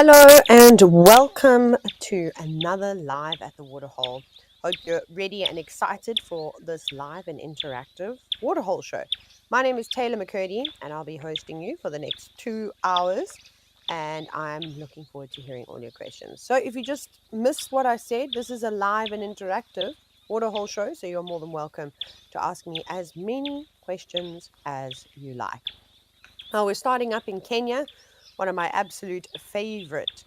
Hello and welcome to another live at the waterhole. Hope you're ready and excited for this live and interactive waterhole show. My name is Taylor McCurdy and I'll be hosting you for the next 2 hours, and I'm looking forward to hearing all your questions. So if you just missed what I said, this is a live and interactive waterhole show, so you're more than welcome to ask me as many questions as you like. Now we're starting up in Kenya, one of my absolute favorite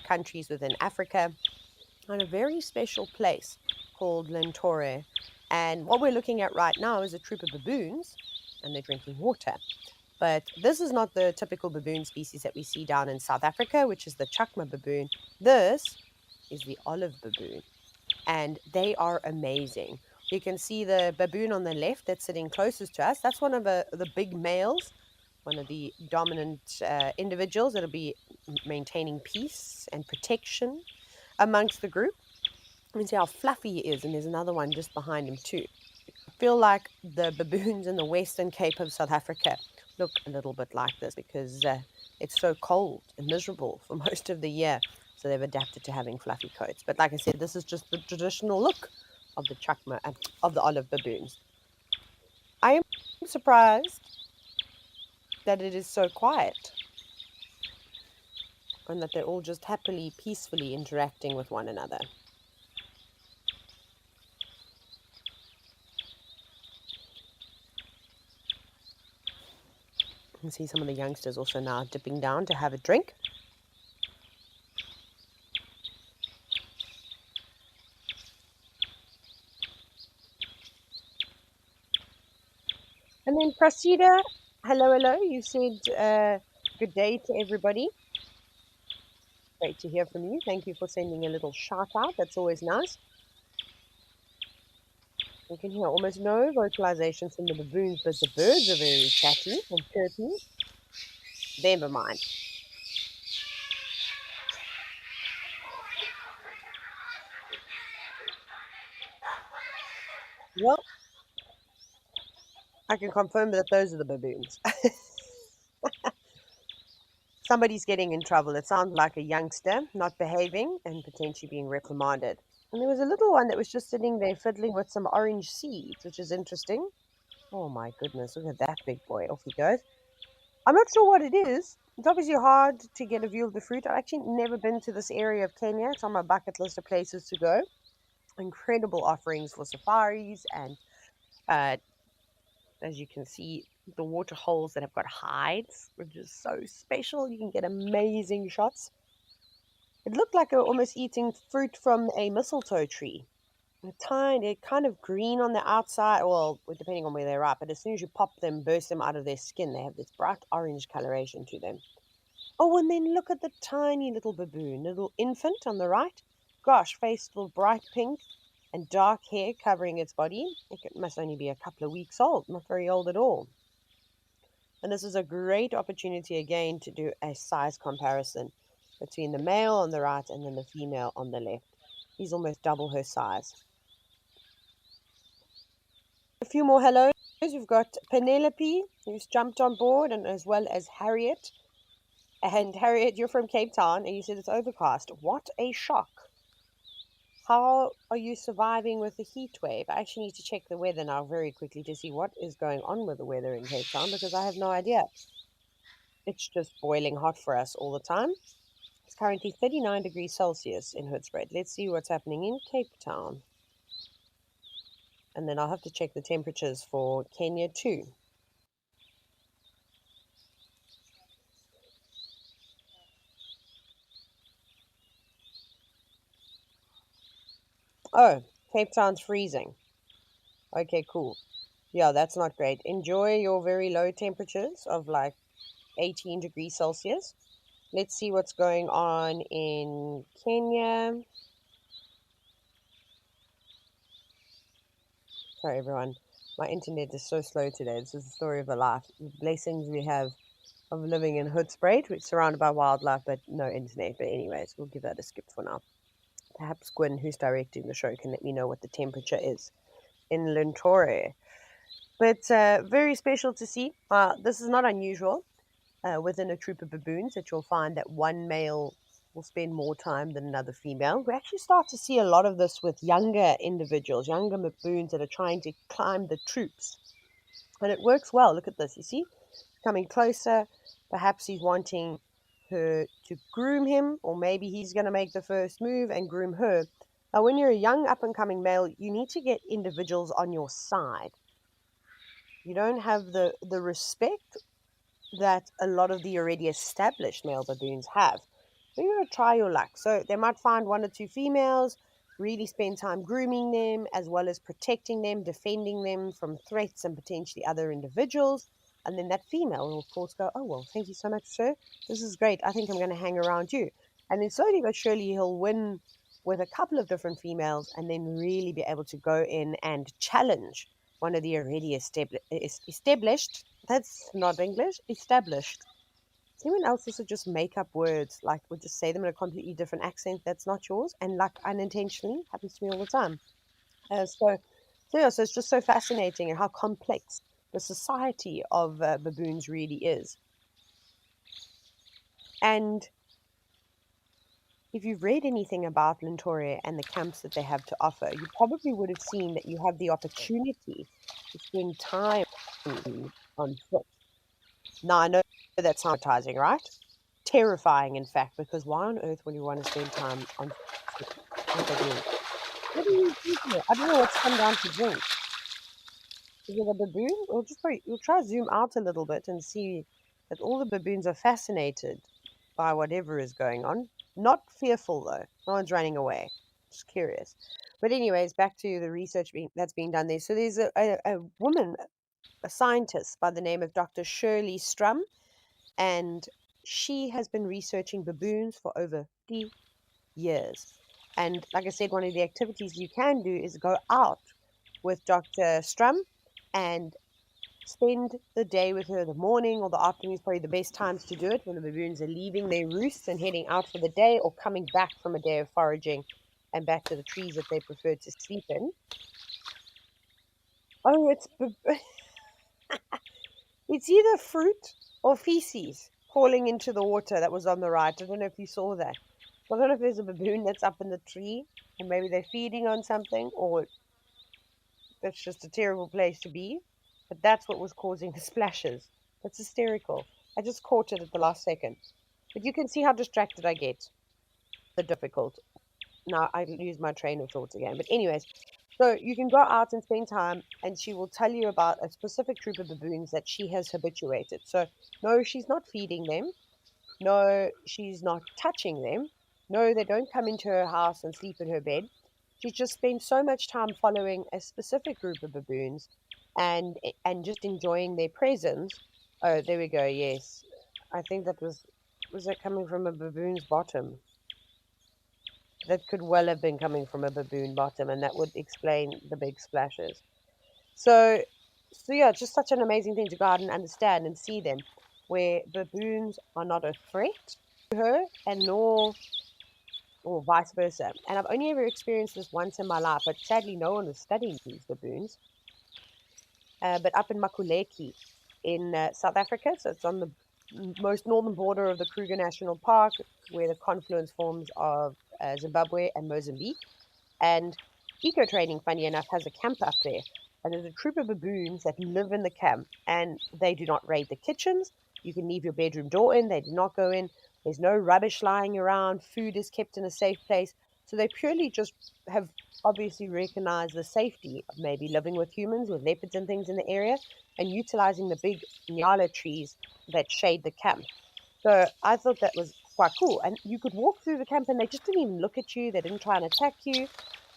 countries within Africa, on a very special place called Lentore. And what we're looking at right now is a troop of baboons, and they're drinking water. But this is not the typical baboon species that we see down in South Africa, which is the chakma baboon. This is the olive baboon, and they are amazing. You can see the baboon on the left that's sitting closest to us. That's one of the big males, one of the dominant individuals that'll be maintaining peace and protection amongst the group. You can see how fluffy he is, and there's another one just behind him too. I feel like the baboons in the Western Cape of South Africa look a little bit like this because it's so cold and miserable for most of the year. So they've adapted to having fluffy coats. But like I said, this is just the traditional look of the chakma, of the olive baboons. I am surprised that it is so quiet and that they're all just happily, peacefully interacting with one another. You can see some of the youngsters also now dipping down to have a drink. And then Prasida, hello. You said good day to everybody. Great to hear from you. Thank you for sending a little shout out. That's always nice. You can hear almost no vocalizations from the baboons, but the birds are very chatty and chirpy. Never mind. Well, I can confirm that those are the baboons. Somebody's getting in trouble. It sounds like a youngster not behaving and potentially being reprimanded. And there was a little one that was just sitting there fiddling with some orange seeds, which is interesting. Oh my goodness, look at that big boy. Off he goes. I'm not sure what it is. It's obviously hard to get a view of the fruit. I've actually never been to this area of Kenya. It's on my bucket list of places to go. Incredible offerings for safaris, and as you can see, the water holes that have got hides, which is so special. You can get amazing shots. It looked like almost eating fruit from a mistletoe tree. A tiny, kind of green on the outside, well, depending on where they're at, but as soon as you pop them, burst them out of their skin, they have this bright orange coloration to them. Oh, and then look at the tiny little baboon, little infant on the right. Gosh, face still bright pink and dark hair covering its body. It must only be a couple of weeks old, not very old at all. And this is a great opportunity again to do a size comparison between the male on the right and then the female on the left. He's almost double her size. A few more hellos. We've got Penelope, who's jumped on board, and as well as Harriet. And Harriet, you're from Cape Town, and you said it's overcast. What a shock. How are you surviving with the heat wave? I actually need to check the weather now very quickly to see what is going on with the weather in Cape Town, because I have no idea. It's just boiling hot for us all the time. It's currently 39 degrees Celsius in Hoedspruit. Let's see what's happening in Cape Town. And then I'll have to check the temperatures for Kenya too. Oh, Cape Town's freezing. Okay, cool. Yeah, that's not great. Enjoy your very low temperatures of like 18 degrees Celsius. Let's see what's going on in Kenya. Sorry, everyone. My internet is so slow today. This is the story of a life. The blessings we have of living in Hoedspruit, which is surrounded by wildlife, but no internet. But anyways, we'll give that a skip for now. Perhaps Gwen, who's directing the show, can let me know what the temperature is in Lentore. But very special to see. This is not unusual within a troop of baboons, that you'll find that one male will spend more time than another female. We actually start to see a lot of this with younger individuals, younger baboons that are trying to climb the troops. And it works well. Look at this. You see, coming closer. Perhaps he's wanting her to groom him, or maybe he's going to make the first move and groom her. Now, when you're a young up-and-coming male, you need to get individuals on your side. You don't have the respect that a lot of the already established male baboons have. So you're going to try your luck. So they might find one or two females, really spend time grooming them, as well as protecting them, defending them from threats and potentially other individuals. And then that female will, of course, go, oh, well, thank you so much, sir. This is great. I think I'm going to hang around you. And then slowly but surely he'll win with a couple of different females and then really be able to go in and challenge one of the already established, that's not English, established. Anyone else also just make up words, like would just say them in a completely different accent that's not yours, and like unintentionally happens to me all the time. So it's just so fascinating and how complex the society of baboons really is. And if you've read anything about Lentoria and the camps that they have to offer, you probably would have seen that you have the opportunity to spend time on foot. Now, I know that's advertising, right? Terrifying, in fact, because why on earth would you want to spend time on foot? What are they doing? What are you thinking? I don't know what's come down to drink. Is it a baboon? We'll try to zoom out a little bit and see that all the baboons are fascinated by whatever is going on. Not fearful, though. No one's running away. Just curious. But anyways, back to the research that's being done there. So there's a woman, a scientist by the name of Dr. Shirley Strum, and she has been researching baboons for over 50 years. And like I said, one of the activities you can do is go out with Dr. Strum and spend the day with her. The morning or the afternoon is probably the best times to do it, when the baboons are leaving their roosts and heading out for the day, or coming back from a day of foraging and back to the trees that they prefer to sleep in. Oh, it's either fruit or feces falling into the water that was on the right. I don't know if you saw that. I don't know if there's a baboon that's up in the tree and maybe they're feeding on something, or that's just a terrible place to be. But that's what was causing the splashes. That's hysterical. I just caught it at the last second. But you can see how distracted I get. The difficult. Now I lose my train of thought again. But anyways, so you can go out and spend time, and she will tell you about a specific troop of baboons that she has habituated. So no, she's not feeding them. No, she's not touching them. No, they don't come into her house and sleep in her bed. She just spends so much time following a specific group of baboons and just enjoying their presence. Oh, there we go. Yes. I think was that coming from a baboon's bottom? That could well have been coming from a baboon bottom, and that would explain the big splashes. So, so yeah, it's just such an amazing thing to go out and understand and see them, where baboons are not a threat to her, and nor or vice versa. And I've only ever experienced this once in my life, but sadly, no one was studying these baboons. But up in Makuleki in South Africa, so it's on the most northern border of the Kruger National Park, where the confluence forms of Zimbabwe and Mozambique. And eco training, funny enough, has a camp up there. And there's a troop of baboons that live in the camp, and they do not raid the kitchens. You can leave your bedroom door in, they do not go in. There's no rubbish lying around. Food is kept in a safe place. So they purely just have obviously recognized the safety of maybe living with humans, with leopards and things in the area, and utilizing the big nyala trees that shade the camp. So I thought that was quite cool. And you could walk through the camp and they just didn't even look at you. They didn't try and attack you.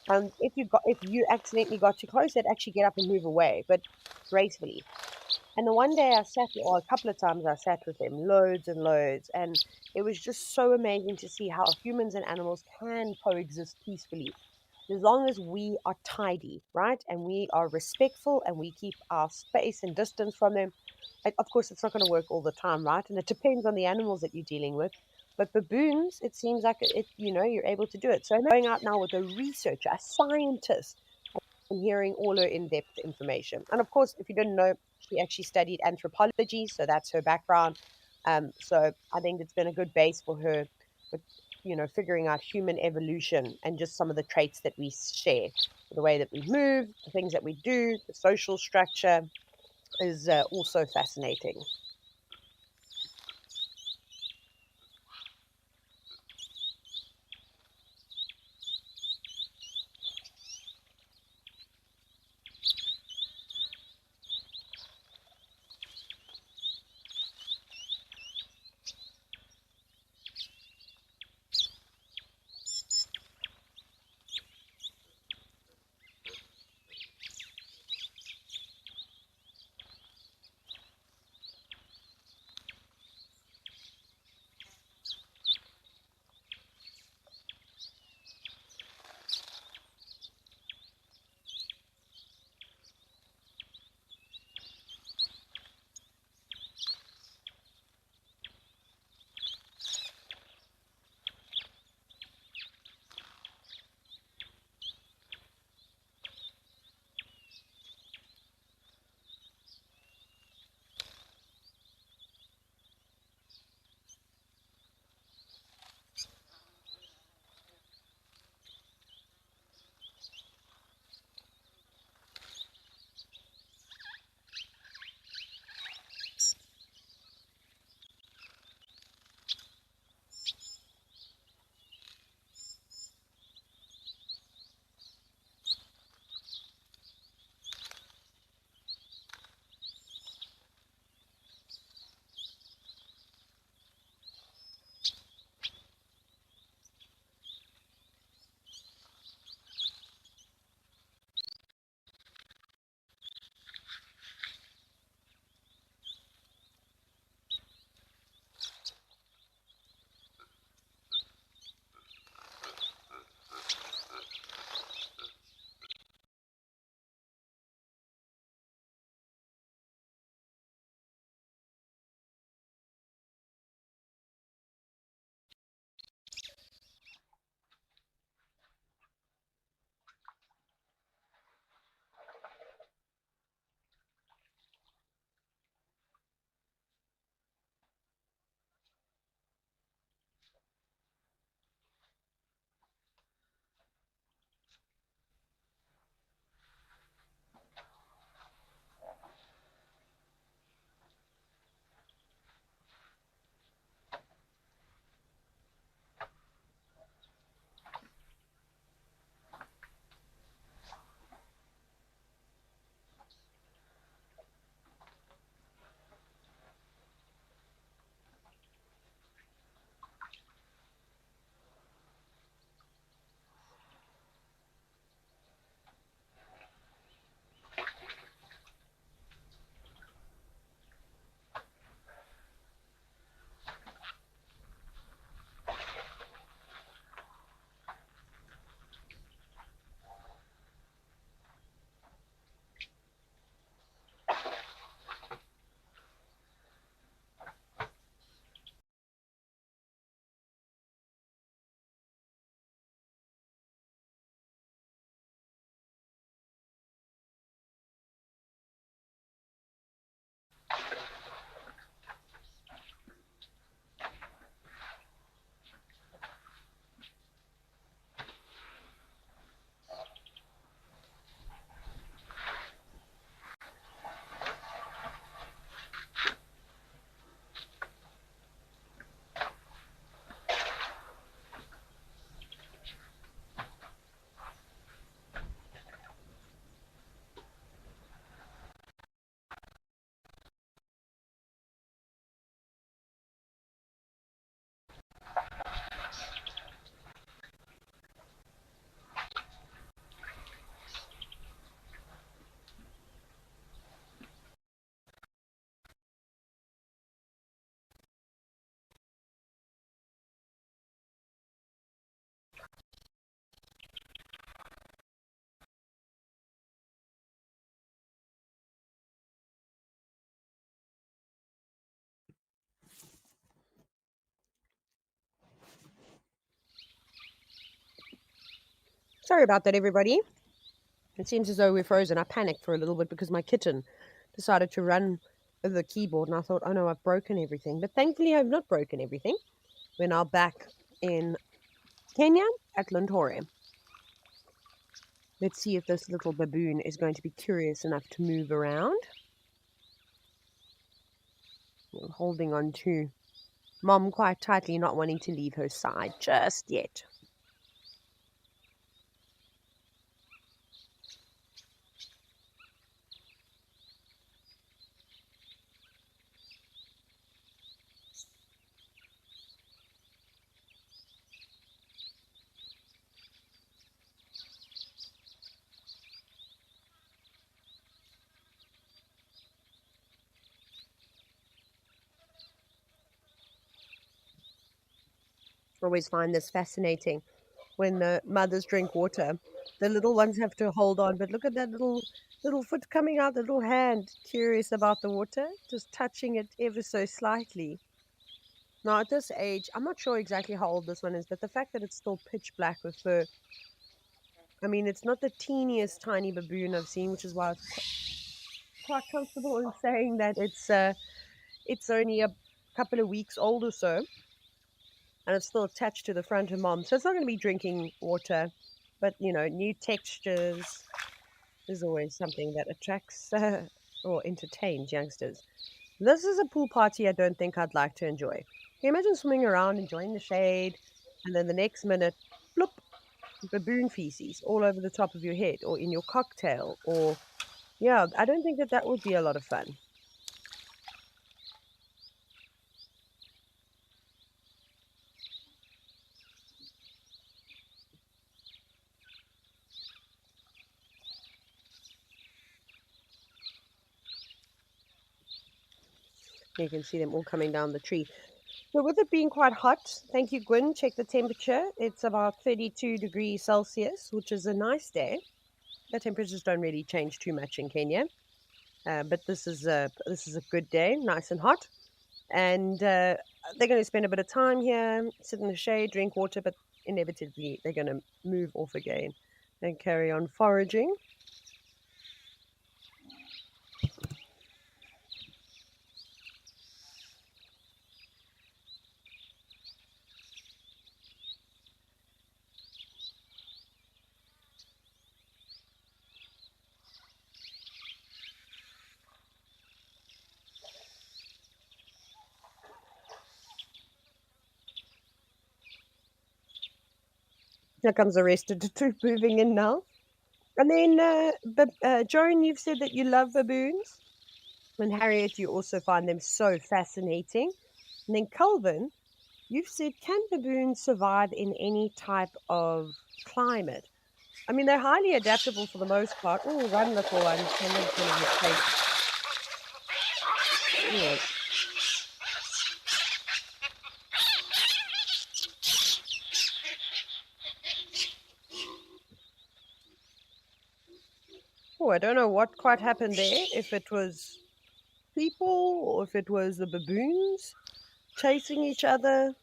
And if you accidentally got too close, they'd actually get up and move away, but gracefully. And the one day I sat, or a couple of times I sat with them, loads and loads, and it was just so amazing to see how humans and animals can coexist peacefully, as long as we are tidy, right? And we are respectful and we keep our space and distance from them. Of course, it's not going to work all the time, right? And it depends on the animals that you're dealing with. But baboons, it seems like you're able to do it. So I'm going out now with a researcher, a scientist, and hearing all her in-depth information. And of course, if you didn't know, she actually studied anthropology, so that's her background. So I think it's been a good base for her. But figuring out human evolution and just some of the traits that we share, the way that we move, the things that we do, the social structure is also fascinating. Sorry about that, everybody. It seems as though we're frozen. I panicked for a little bit because my kitten decided to run over the keyboard, and I thought, oh no, I've broken everything. But thankfully, I've not broken everything. We're now back in Kenya at Lindore. Let's see if this little baboon is going to be curious enough to move around. Holding on to Mom quite tightly, not wanting to leave her side just yet. I always find this fascinating. When the mothers drink water, the little ones have to hold on. But look at that little foot coming out, the little hand, curious about the water, just touching it ever so slightly. Now, at this age, I'm not sure exactly how old this one is, but the fact that it's still pitch black with fur, I mean, it's not the teeniest tiny baboon I've seen, which is why it's quite comfortable in saying that it's only a couple of weeks old or so, and it's still attached to the front of mom. So it's not going to be drinking water, but new textures is always something that attracts or entertains youngsters. This is a pool party I don't think I'd like to enjoy. Can you imagine swimming around, enjoying the shade, and then the next minute, bloop, baboon feces all over the top of your head or in your cocktail? Or, yeah, I don't think that that would be a lot of fun. You can see them all coming down the tree. So with it being quite hot, thank you, Gwyn. Check the temperature. It's about 32 degrees Celsius, which is a nice day. The temperatures don't really change too much in Kenya, but this is a good day, nice and hot. And they're going to spend a bit of time here, sit in the shade, drink water, but inevitably they're going to move off again and carry on foraging. Here comes the rest of the troop moving in now. And then, Joan, you've said that you love baboons. And Harriet, you also find them so fascinating. And then Calvin, you've said, can baboons survive in any type of climate? I mean, they're highly adaptable for the most part. Oh, run, little one. Someone's going to get chased. Yeah. Oh, I don't know what quite happened there. If it was people or if it was the baboons chasing each other.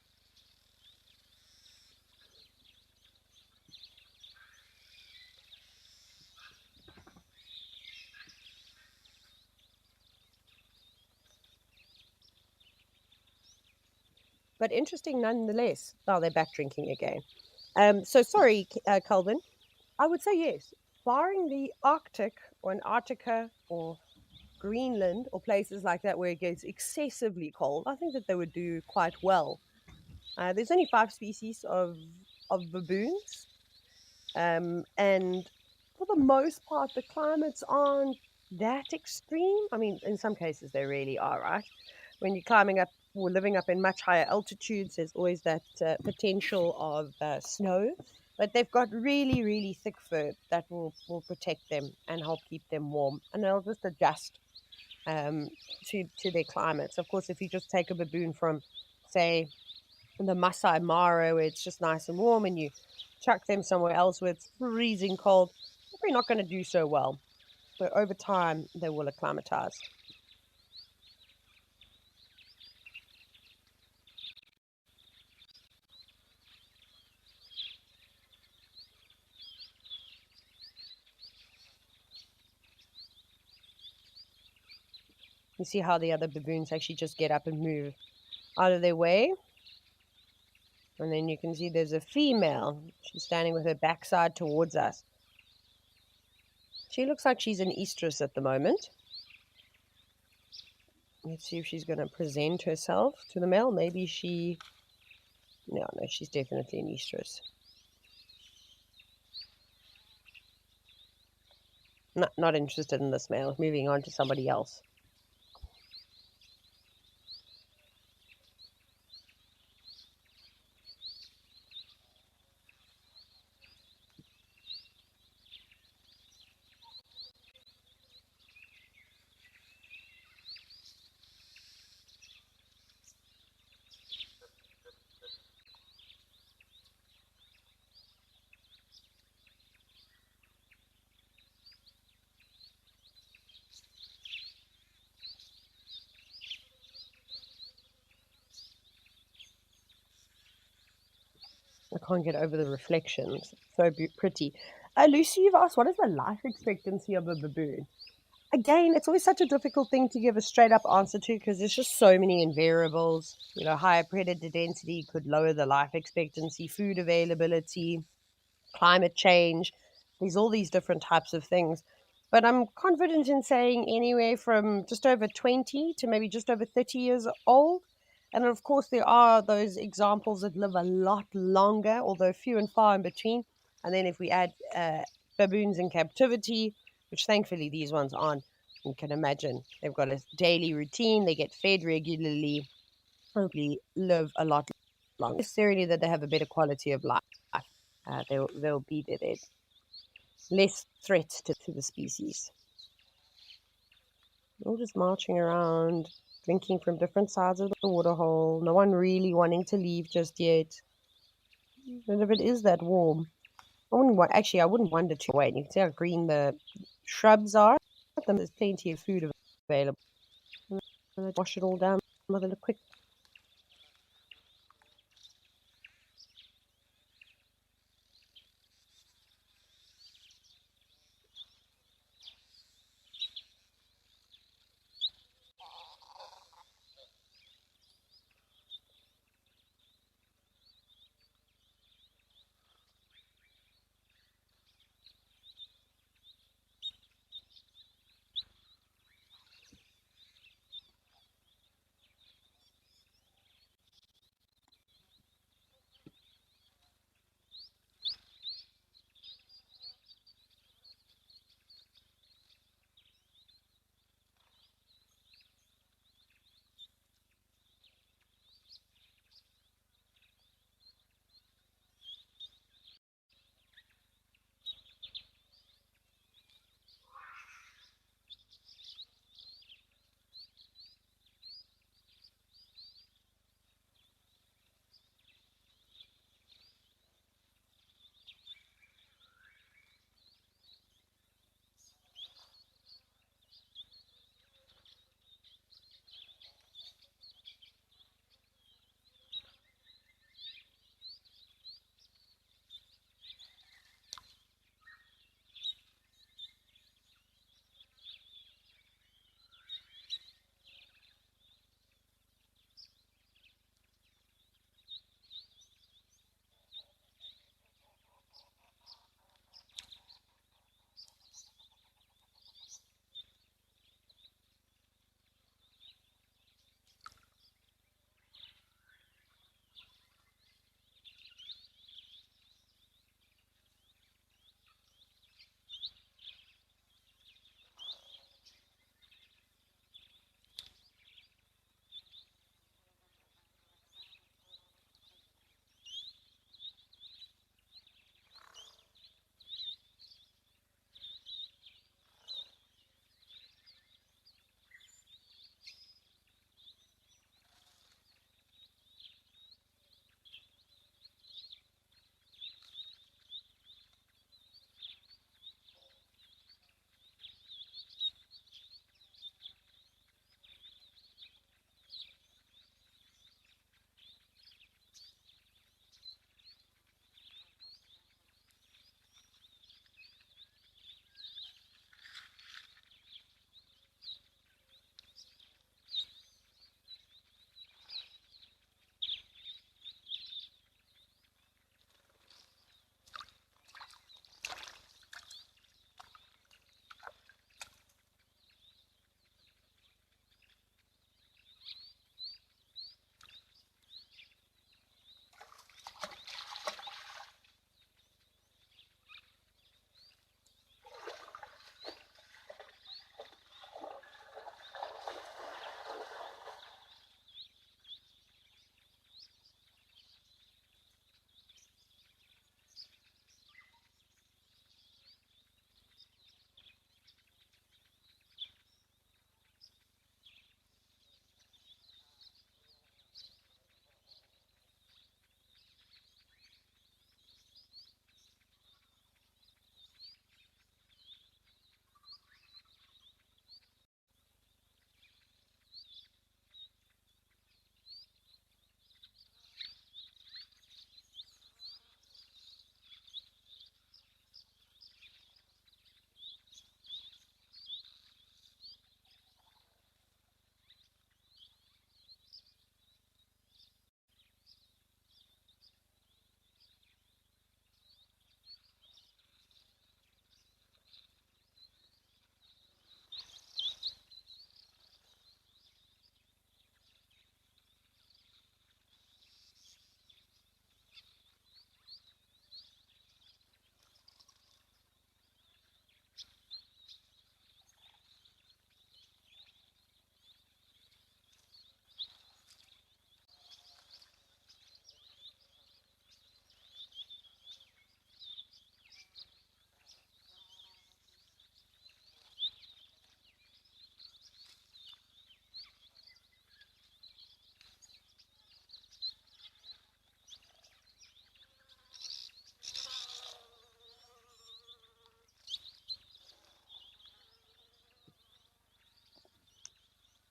But interesting nonetheless. Oh, they're back drinking again. So sorry, Calvin. I would say yes. Barring the Arctic or Antarctica or Greenland or places like that where it gets excessively cold, I think that they would do quite well. There's only 5 species of baboons, and for the most part, the climates aren't that extreme. I mean, in some cases, they really are, right? When you're climbing up or living up in much higher altitudes, there's always that potential of snow. But they've got really, really thick fur that will protect them and help keep them warm. And they'll just adjust um, to their climates. Of course, if you just take a baboon from, say, the Masai Mara, where it's just nice and warm, and you chuck them somewhere else where it's freezing cold, they're probably not going to do so well. But over time, they will acclimatize. You see how the other baboons actually just get up and move out of their way. And then you can see there's a female. She's standing with her backside towards us. She looks like she's an estrus at the moment. Let's see if she's going to present herself to the male. Maybe she... No, she's definitely an estrus. Not interested in this male. Moving on to somebody else. I can't get over the reflections. So pretty. Lucy, you've asked, what is the life expectancy of a baboon? Again, it's always such a difficult thing to give a straight up answer to because there's just so many invariables. Higher predator density could lower the life expectancy, food availability, climate change. There's all these different types of things. But I'm confident in saying anywhere from just over 20 to maybe just over 30 years old. And of course, there are those examples that live a lot longer, although few and far in between. And then if we add baboons in captivity, which thankfully these ones aren't, you can imagine they've got a daily routine, they get fed regularly, probably live a lot longer. Not necessarily that they have a better quality of life. They'll be there. There's less threat to the species. All just marching around, drinking from different sides of the waterhole. No one really wanting to leave just yet. And if it is that warm, I wouldn't wonder to wait. You can see how green the shrubs are. There's plenty of food available. Wash it all down with a quick.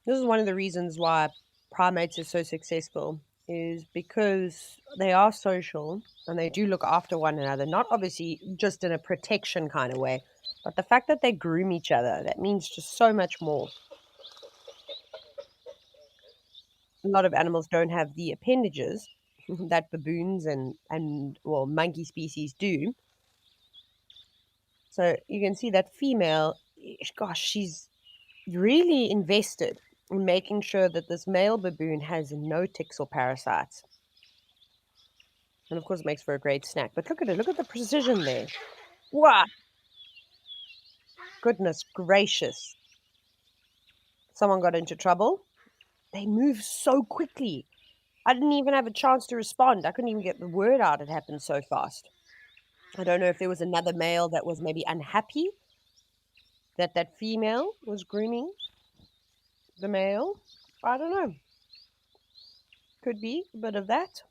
This is one of the reasons why primates are so successful, is because they are social and they do look after one another, not obviously just in a protection kind of way, but the fact that they groom each other, that means just so much more. A lot of animals don't have the appendages that baboons and well, monkey species do. So you can see that female, gosh, she's really invested in making sure that this male baboon has no ticks or parasites. And of course, it makes for a great snack. But look at it. Look at the precision there. Wow. Goodness gracious. Someone got into trouble. They move so quickly. I didn't even have a chance to respond. I couldn't even get the word out. It happened so fast. I don't know if there was another male that was maybe unhappy that that female was grooming the male. I don't know. Could be a bit of that.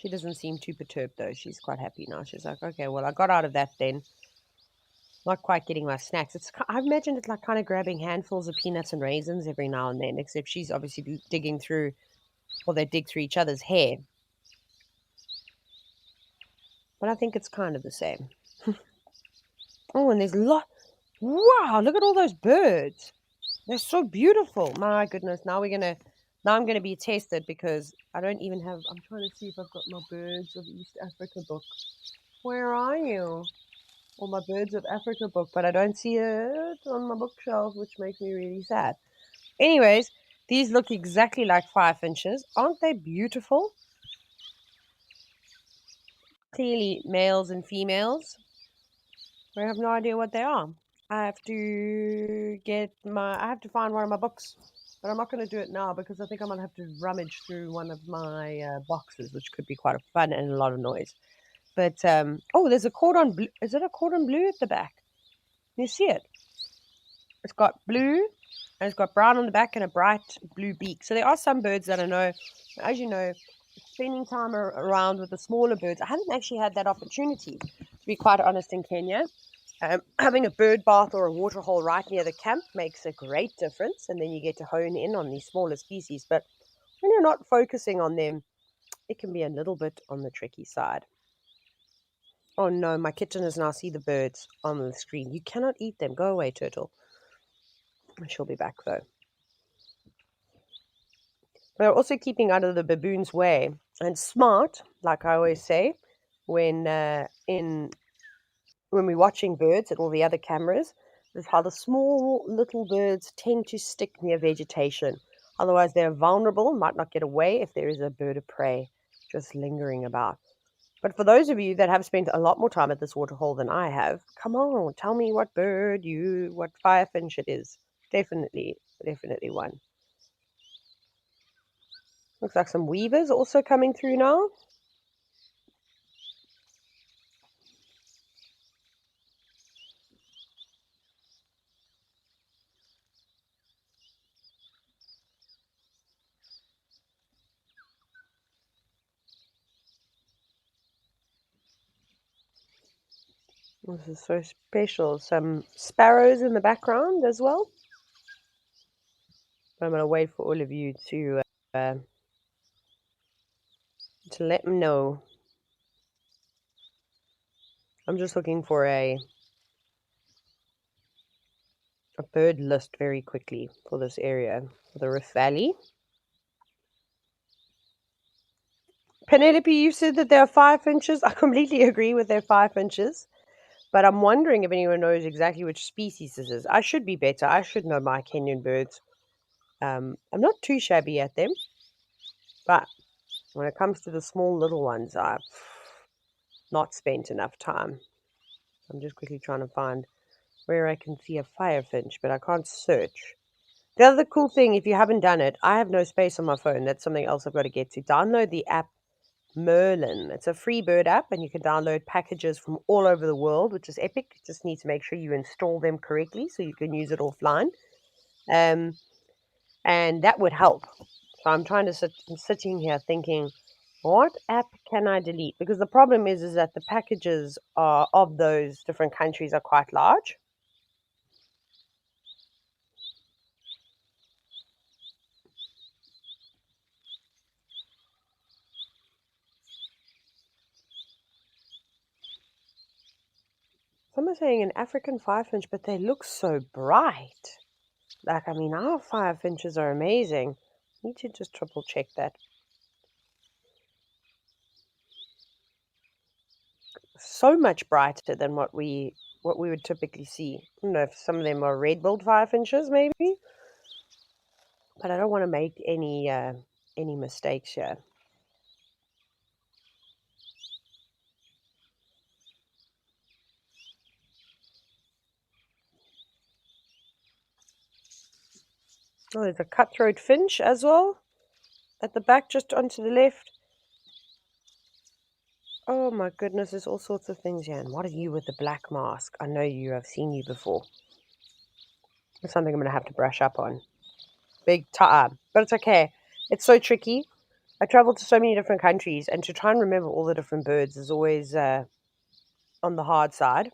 She doesn't seem too perturbed, though. She's quite happy now. She's like, okay, well, I got out of that then. Not quite getting my snacks. I imagine it's like kind of grabbing handfuls of peanuts and raisins every now and then, except she's obviously digging through, or they dig through each other's hair. But I think it's kind of the same. Oh, and there's wow, look at all those birds. They're so beautiful. My goodness. Now I'm gonna be tested because I don't even have. I'm trying to see if I've got my Birds of East Africa book. Where are you? Or my Birds of Africa book, but I don't see it on my bookshelf, which makes me really sad. Anyways, these look exactly like 5-finches. Aren't they beautiful? Clearly males and females. I have no idea what they are. I have to find one of my books, but I'm not going to do it now because I think I'm going to have to rummage through one of my boxes, which could be quite fun and a lot of noise. But oh, there's a cordon bleu. Is it a cordon bleu at the back? You see it? It's got blue and it's got brown on the back and a bright blue beak. So there are some birds that I know, as you know, spending time around with the smaller birds. I haven't actually had that opportunity, to be quite honest, in Kenya. Having a bird bath or a water hole right near the camp makes a great difference, and then you get to hone in on these smaller species. But when you're not focusing on them, it can be a little bit on the tricky side. Oh no, my kitten has now seen the birds on the screen. You cannot eat them. Go away, turtle. She'll be back though. They're also keeping out of the baboon's way and smart, like I always say, when when we're watching birds at all the other cameras, is how the small little birds tend to stick near vegetation. Otherwise, they're vulnerable, might not get away if there is a bird of prey just lingering about. But for those of you that have spent a lot more time at this waterhole than I have, come on, tell me what what firefinch it is. Definitely one. Looks like some weavers also coming through now. This is so special. Some sparrows in the background as well. I'm going to wait for all of you to let me know. I'm just looking for a bird list very quickly for this area, for the Rift Valley. Penelope, you said that there are 5-finches. I completely agree with their 5-finches, but I'm wondering if anyone knows exactly which species this is. I should be better. I should know my Kenyan birds. I'm not too shabby at them, but when it comes to the small little ones, I've not spent enough time. I'm just quickly trying to find where I can see a firefinch, but I can't search. The other cool thing, if you haven't done it, I have no space on my phone. That's something else I've got to get to. Download the app Merlin. It's a free bird app, and you can download packages from all over the world, which is epic. You just need to make sure you install them correctly so you can use it offline. And that would help. So I'm sitting here thinking, what app can I delete? Because the problem is that the packages of those different countries are quite large. Some are saying an African 5-finch, but they look so bright. Like, I mean, our 5-finches are amazing. Need to just triple check that. So much brighter than what we would typically see. I don't know if some of them are red-billed 5-finches, maybe. But I don't want to make any mistakes here. Oh, there's a cutthroat finch as well at the back, just onto the left. Oh my goodness, there's all sorts of things here. And what are you with the black mask? I know you. I've seen you before. It's something I'm going to have to brush up on. Big time. But it's okay. It's so tricky. I travel to so many different countries, and to try and remember all the different birds is always on the hard side.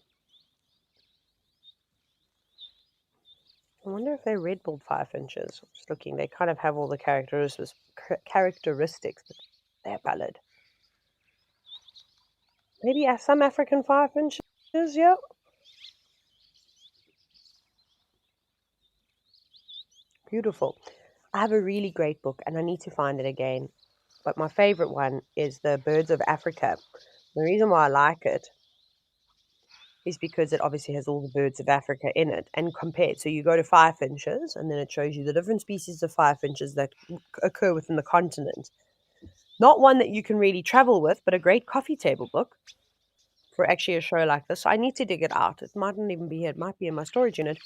I wonder if they're red-billed 5-finches. Just looking, they kind of have all the characteristics, but they're coloured. Maybe some African 5-finches, yeah. Beautiful. I have a really great book, and I need to find it again. But my favorite one is The Birds of Africa. The reason why I like it is because it obviously has all the birds of Africa in it and compared. So you go to 5-finches, and then it shows you the different species of 5-finches that occur within the continent. Not one that you can really travel with, but a great coffee table book for actually a show like this. So I need to dig it out. It mightn't even be here. It might be in my storage unit,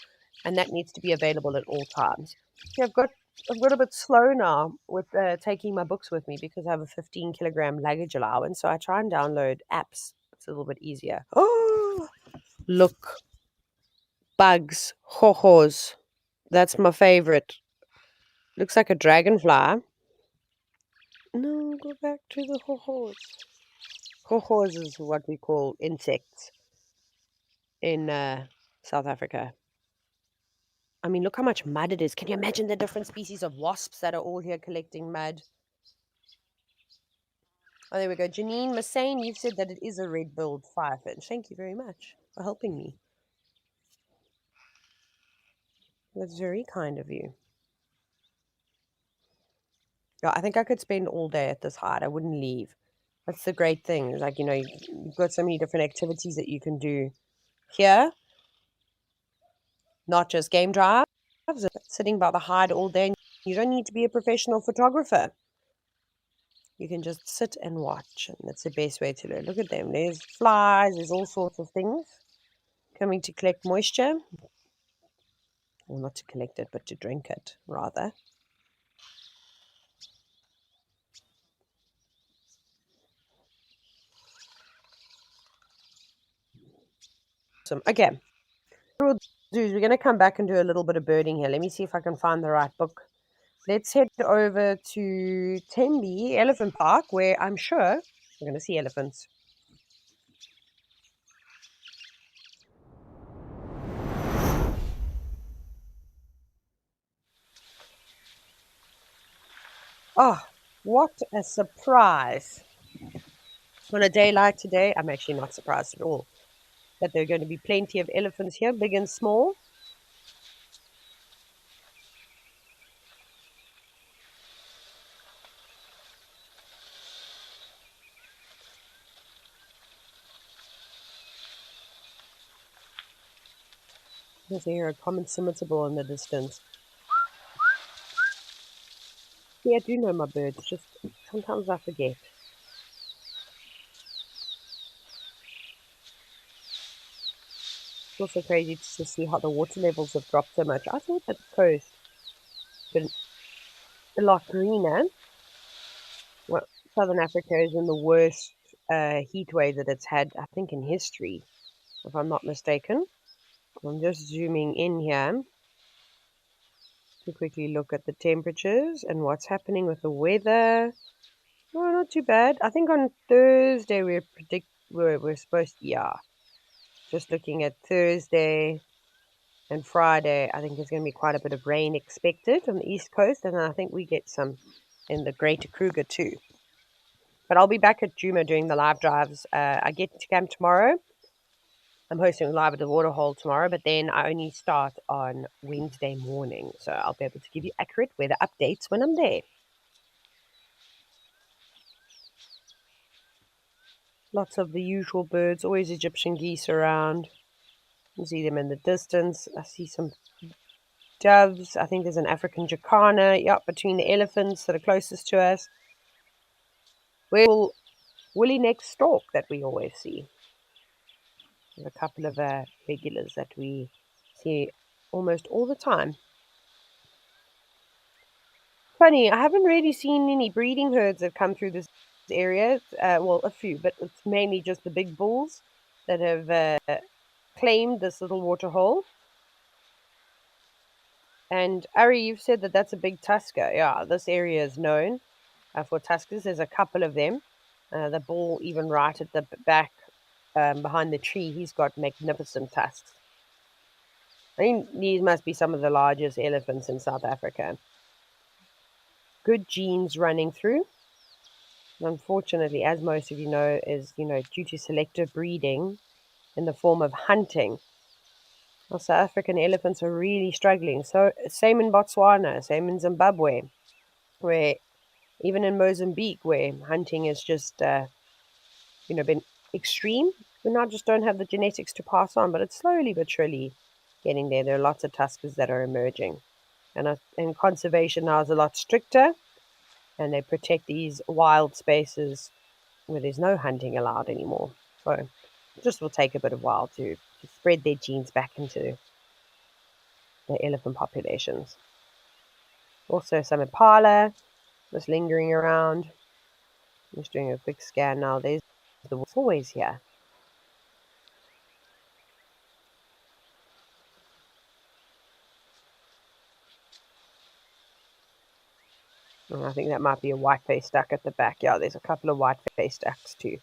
and that needs to be available at all times. See, I've got a bit slow now with taking my books with me because I have a 15-kilogram luggage allowance. So I try and download apps. It's a little bit easier. Oh, look. Bugs. Ho-hos. That's my favorite. Looks like a dragonfly. No, go back to the ho-hos. Ho-hos is what we call insects in South Africa. I mean, look how much mud it is. Can you imagine the different species of wasps that are all here collecting mud? Oh, there we go. Janine Massane, you've said that it is a red-billed 5-finch. Thank you very much for helping me. That's very kind of you. Yeah, I think I could spend all day at this height. I wouldn't leave. That's the great thing. Like, you've got so many different activities that you can do here. Not just game drives, sitting by the hide all day. You don't need to be a professional photographer. You can just sit and watch, and that's the best way to learn. Look at them. There's flies. There's all sorts of things coming to collect moisture. Well, not to collect it, but to drink it, rather. So, okay. What we'll do is we're going to come back and do a little bit of birding here. Let me see if I can find the right book. Let's head over to Tembe Elephant Park, where I'm sure we're going to see elephants. Oh, what a surprise. On a day like today, I'm actually not surprised at all that there are going to be plenty of elephants here, big and small. There's a common scimitable in the distance. Yeah, I do know my birds, just sometimes I forget. It's also crazy to see how the water levels have dropped so much. I thought that the coast been a lot greener. Well, Southern Africa is in the worst heat wave that it's had, I think, in history, if I'm not mistaken. I'm just zooming in here to quickly look at the temperatures and what's happening with the weather. No, not too bad. I think on Thursday we're supposed to, yeah. Just looking at Thursday and Friday, I think there's going to be quite a bit of rain expected on the East Coast, and I think we get some in the Greater Kruger too. But I'll be back at Djuma doing the live drives. I get to camp tomorrow, I'm hosting live at the waterhole tomorrow, but then I only start on Wednesday morning, so I'll be able to give you accurate weather updates when I'm there. Lots of the usual birds, always Egyptian geese around. You see them in the distance. I see some doves. I think there's an African jacana, between the elephants that are closest to us. Well, woolly neck stork that we always see. There's a couple of regulars that we see almost all the time. Funny, I haven't really seen any breeding herds that come through this area. Well, a few, but it's mainly just the big bulls that have claimed this little waterhole. And Ari, you've said that that's a big tusker. Yeah, this area is known for tuskers. There's a couple of them. The bull, even right at the back behind the tree, he's got magnificent tusks. I think these must be some of the largest elephants in South Africa. Good genes running through. Unfortunately, as most of you know, is due to selective breeding in the form of hunting. Well, South African elephants are really struggling. So same in Botswana, same in Zimbabwe, where even in Mozambique, where hunting is just been extreme. We not just don't have the genetics to pass on, but it's slowly but surely getting there. There are lots of tuskers that are emerging, and conservation now is a lot stricter, and they protect these wild spaces where there's no hunting allowed anymore. So it just will take a bit of while to spread their genes back into the elephant populations. Also some impala just lingering around. I'm just doing a quick scan now. There's the wolf always here. And I think that might be a white-faced duck at the back. Yeah, there's a couple of white-faced ducks too.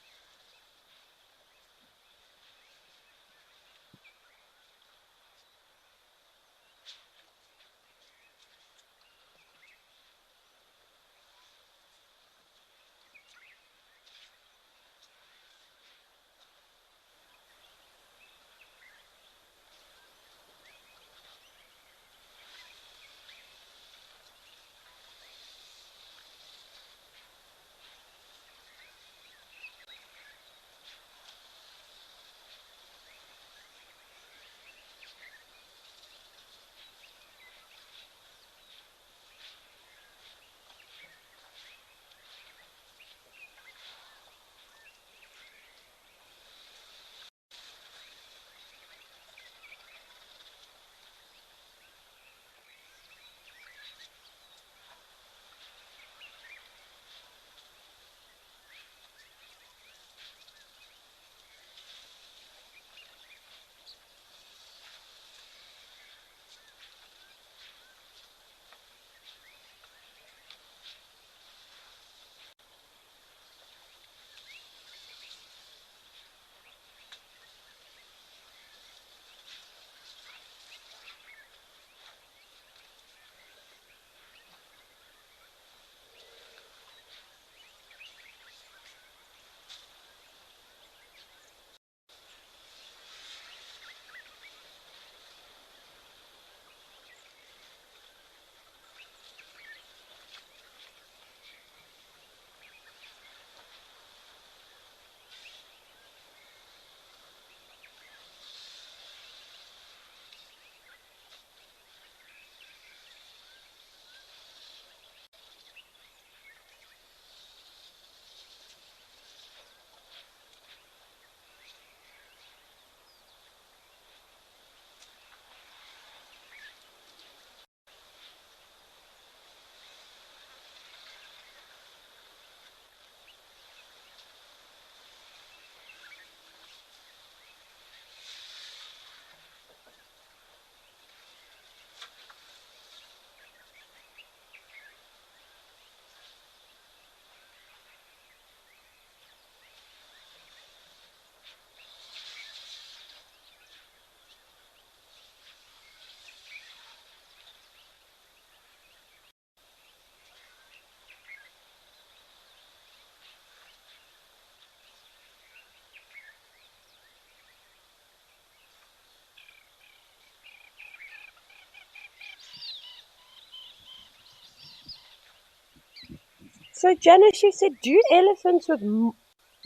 So Janice, you said, do elephants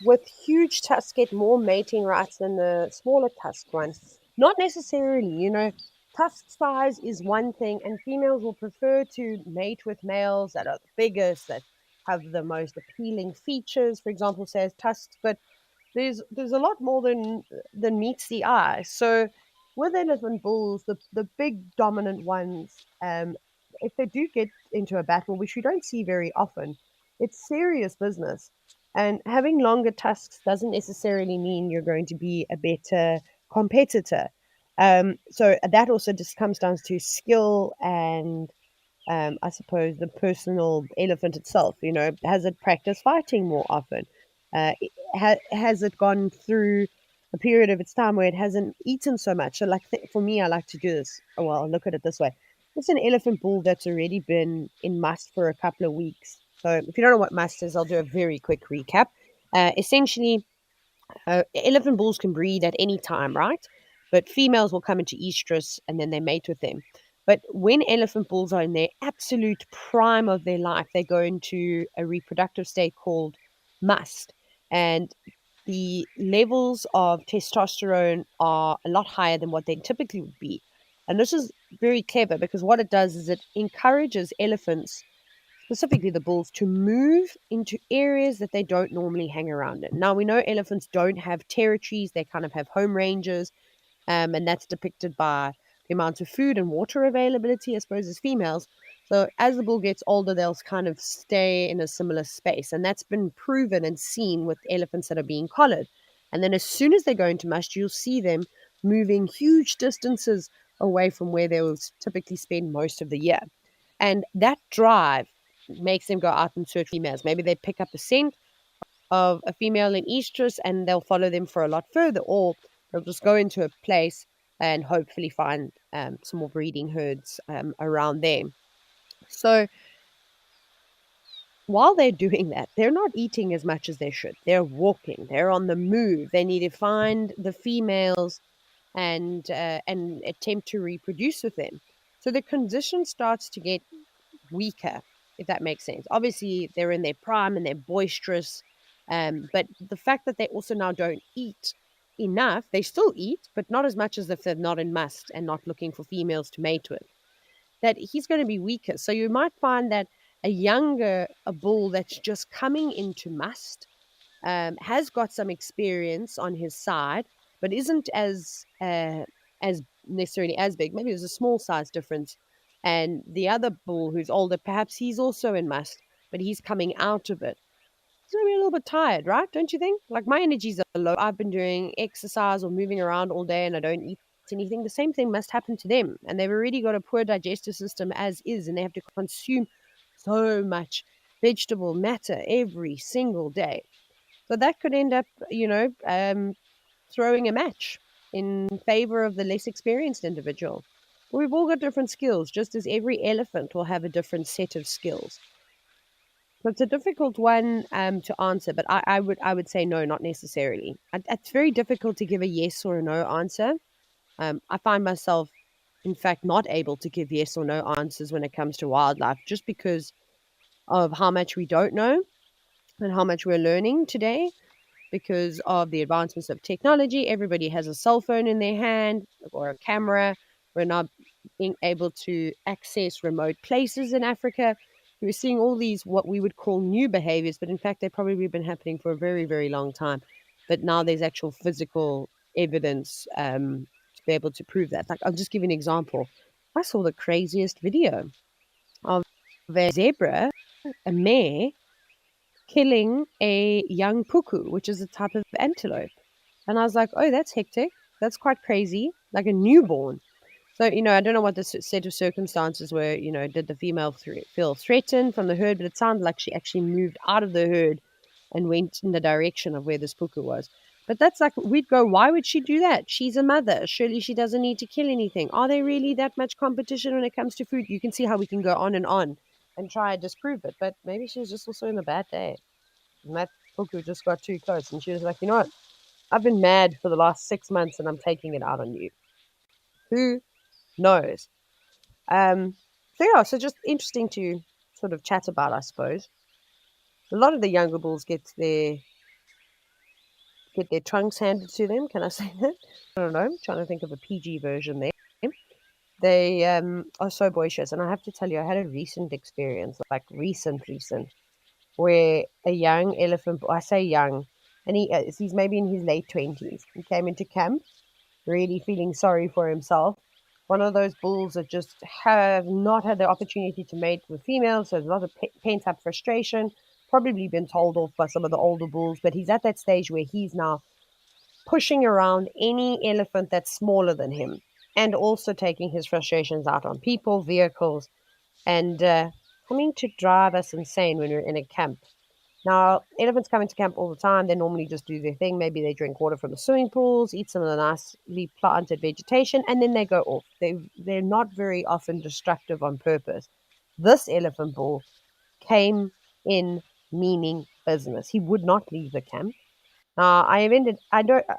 with huge tusks get more mating rights than the smaller tusk ones? Not necessarily. Tusk size is one thing, and females will prefer to mate with males that are the biggest, that have the most appealing features. For example, says tusks, but there's a lot more than meets the eye. So with elephant bulls, the big dominant ones, if they do get into a battle, which we don't see very often, it's serious business. And having longer tusks doesn't necessarily mean you're going to be a better competitor. So that also just comes down to skill and I suppose the personal elephant itself. Has it practiced fighting more often? Has it gone through a period of its time where it hasn't eaten so much? So, like for me, I like to do this. Well, I'll look at it this way: it's an elephant bull that's already been in must for a couple of weeks. So, if you don't know what must is, I'll do a very quick recap. Essentially, elephant bulls can breed at any time, right? But females will come into estrus and then they mate with them. But when elephant bulls are in their absolute prime of their life, they go into a reproductive state called must. And the levels of testosterone are a lot higher than what they typically would be. And this is very clever because what it does is it encourages elephants, specifically the bulls, to move into areas that they don't normally hang around in. Now, we know elephants don't have territories, they kind of have home ranges, and that's depicted by the amount of food and water availability, I suppose, as females. So, as the bull gets older, they'll kind of stay in a similar space, and that's been proven and seen with elephants that are being collared. And then, as soon as they go into mush, you'll see them moving huge distances away from where they will typically spend most of the year. And that drive makes them go out and search females. Maybe they pick up a scent of a female in estrus and they'll follow them for a lot further, or they'll just go into a place and hopefully find some more breeding herds around there. So while they're doing that, they're not eating as much as they should. They're walking, they're on the move. They need to find the females and attempt to reproduce with them. So the condition starts to get weaker, if that makes sense. Obviously, they're in their prime and they're boisterous, but the fact that they also now don't eat enough, they still eat, but not as much as if they're not in must and not looking for females to mate with, that he's going to be weaker. So you might find that a bull that's just coming into must has got some experience on his side, but isn't as necessarily as big. Maybe there's a small size difference. And the other bull who's older, perhaps he's also in must, but he's coming out of it. He's going to be a little bit tired, right? Don't you think? Like my energies are low. I've been doing exercise or moving around all day and I don't eat anything. The same thing must happen to them. And they've already got a poor digestive system as is, and they have to consume so much vegetable matter every single day. So that could end up, throwing a match in favor of the less experienced individual. But we've all got different skills, just as every elephant will have a different set of skills. So it's a difficult one to answer, but I would say no, not necessarily. It's very difficult to give a yes or a no answer. I find myself, in fact, not able to give yes or no answers when it comes to wildlife, just because of how much we don't know and how much we're learning today because of the advancements of technology. Everybody has a cell phone in their hand or a camera. We're now being able to access remote places in Africa. We're seeing all these what we would call new behaviors, but in fact, they've probably been happening for a very, very long time. But now there's actual physical evidence to be able to prove that. Like, I'll just give you an example. I saw the craziest video of a zebra, a mare, killing a young puku, which is a type of antelope. And I was like, oh, that's hectic. That's quite crazy. Like a newborn. So, I don't know what the set of circumstances were. Did the female feel threatened from the herd? But it sounded like she actually moved out of the herd and went in the direction of where this puku was. But that's like, we'd go, why would she do that? She's a mother. Surely she doesn't need to kill anything. Are there really that much competition when it comes to food? You can see how we can go on and try and disprove it. But maybe she was just also in a bad day. And that puku just got too close. And she was like, you know what? I've been mad for the last 6 months and I'm taking it out on you. Who knows? So just interesting to sort of chat about, I suppose. A lot of the younger bulls get their trunks handed to them. Can I say that? I don't know. I'm trying to think of a PG version there. They are so boisterous, and I have to tell you, I had a recent experience, like recent, where a young elephant. I say young, and he's maybe in his late 20s. He came into camp, really feeling sorry for himself. One of those bulls that just have not had the opportunity to mate with females, so there's a lot of pent up frustration. Probably been told off by some of the older bulls, but he's at that stage where he's now pushing around any elephant that's smaller than him, and also taking his frustrations out on people, vehicles, and coming to drive us insane when we're in a camp. Now, elephants come into camp all the time. They normally just do their thing. Maybe they drink water from the swimming pools, eat some of the nicely planted vegetation, and then they go off. They're not very often destructive on purpose. This elephant bull came in meaning business. He would not leave the camp. I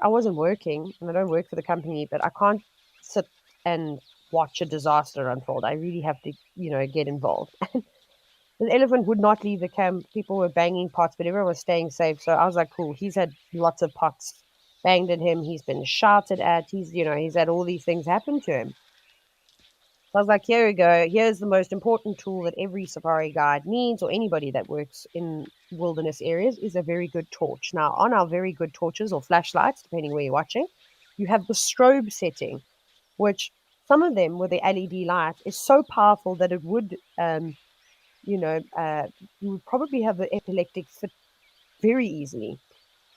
wasn't working, and I don't work for the company, but I can't sit and watch a disaster unfold. I really have to, get involved. The elephant would not leave the camp. People were banging pots, but everyone was staying safe. So I was like, cool. He's had lots of pots banged at him. He's been shouted at. He's had all these things happen to him. So I was like, here we go. Here's the most important tool that every safari guide needs, or anybody that works in wilderness areas, is a very good torch. Now, on our very good torches or flashlights, depending where you're watching, you have the strobe setting, which some of them with the LED light is so powerful that it would, you would probably have an epileptic fit very easily.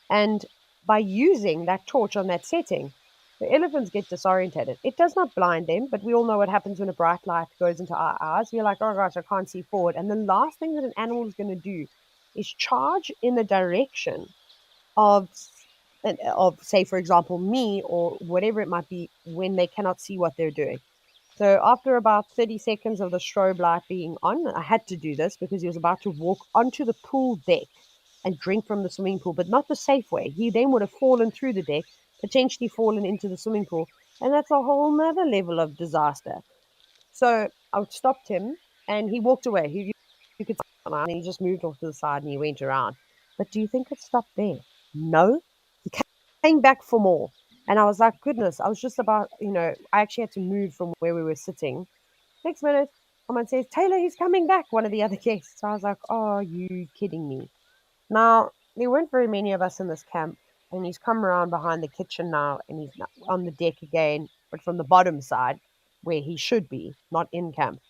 And by using that torch on that setting, the elephants get disorientated. It does not blind them, but we all know what happens when a bright light goes into our eyes. We're like, oh gosh, I can't see forward. And the last thing that an animal is going to do is charge in the direction of, say, for example, me or whatever it might be, when they cannot see what they're doing. So after about 30 seconds of the strobe light being on, I had to do this because he was about to walk onto the pool deck and drink from the swimming pool, but not the safe way. He then would have fallen through the deck, potentially fallen into the swimming pool, and that's a whole nother level of disaster. So I stopped him, and he walked away. You could see, and he just moved off to the side and he went around. But do you think it stopped there? No. He came back for more. And I was like, goodness, I was just about, I actually had to move from where we were sitting. Next minute, someone says, Taylor, he's coming back, one of the other guests. So I was like, oh, are you kidding me? Now, there weren't very many of us in this camp, and he's come around behind the kitchen now, and he's on the deck again, but from the bottom side, where he should be, not in camp.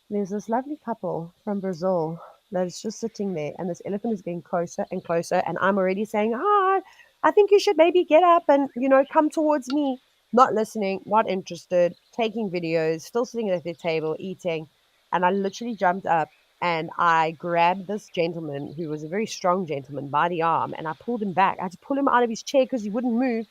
There's this lovely couple from Brazil that is just sitting there, and this elephant is getting closer and closer, and I'm already saying, hi, I think you should maybe get up and, come towards me. Not listening, not interested, taking videos, still sitting at the table, eating. And I literally jumped up and I grabbed this gentleman, who was a very strong gentleman, by the arm, and I pulled him back. I had to pull him out of his chair because he wouldn't move.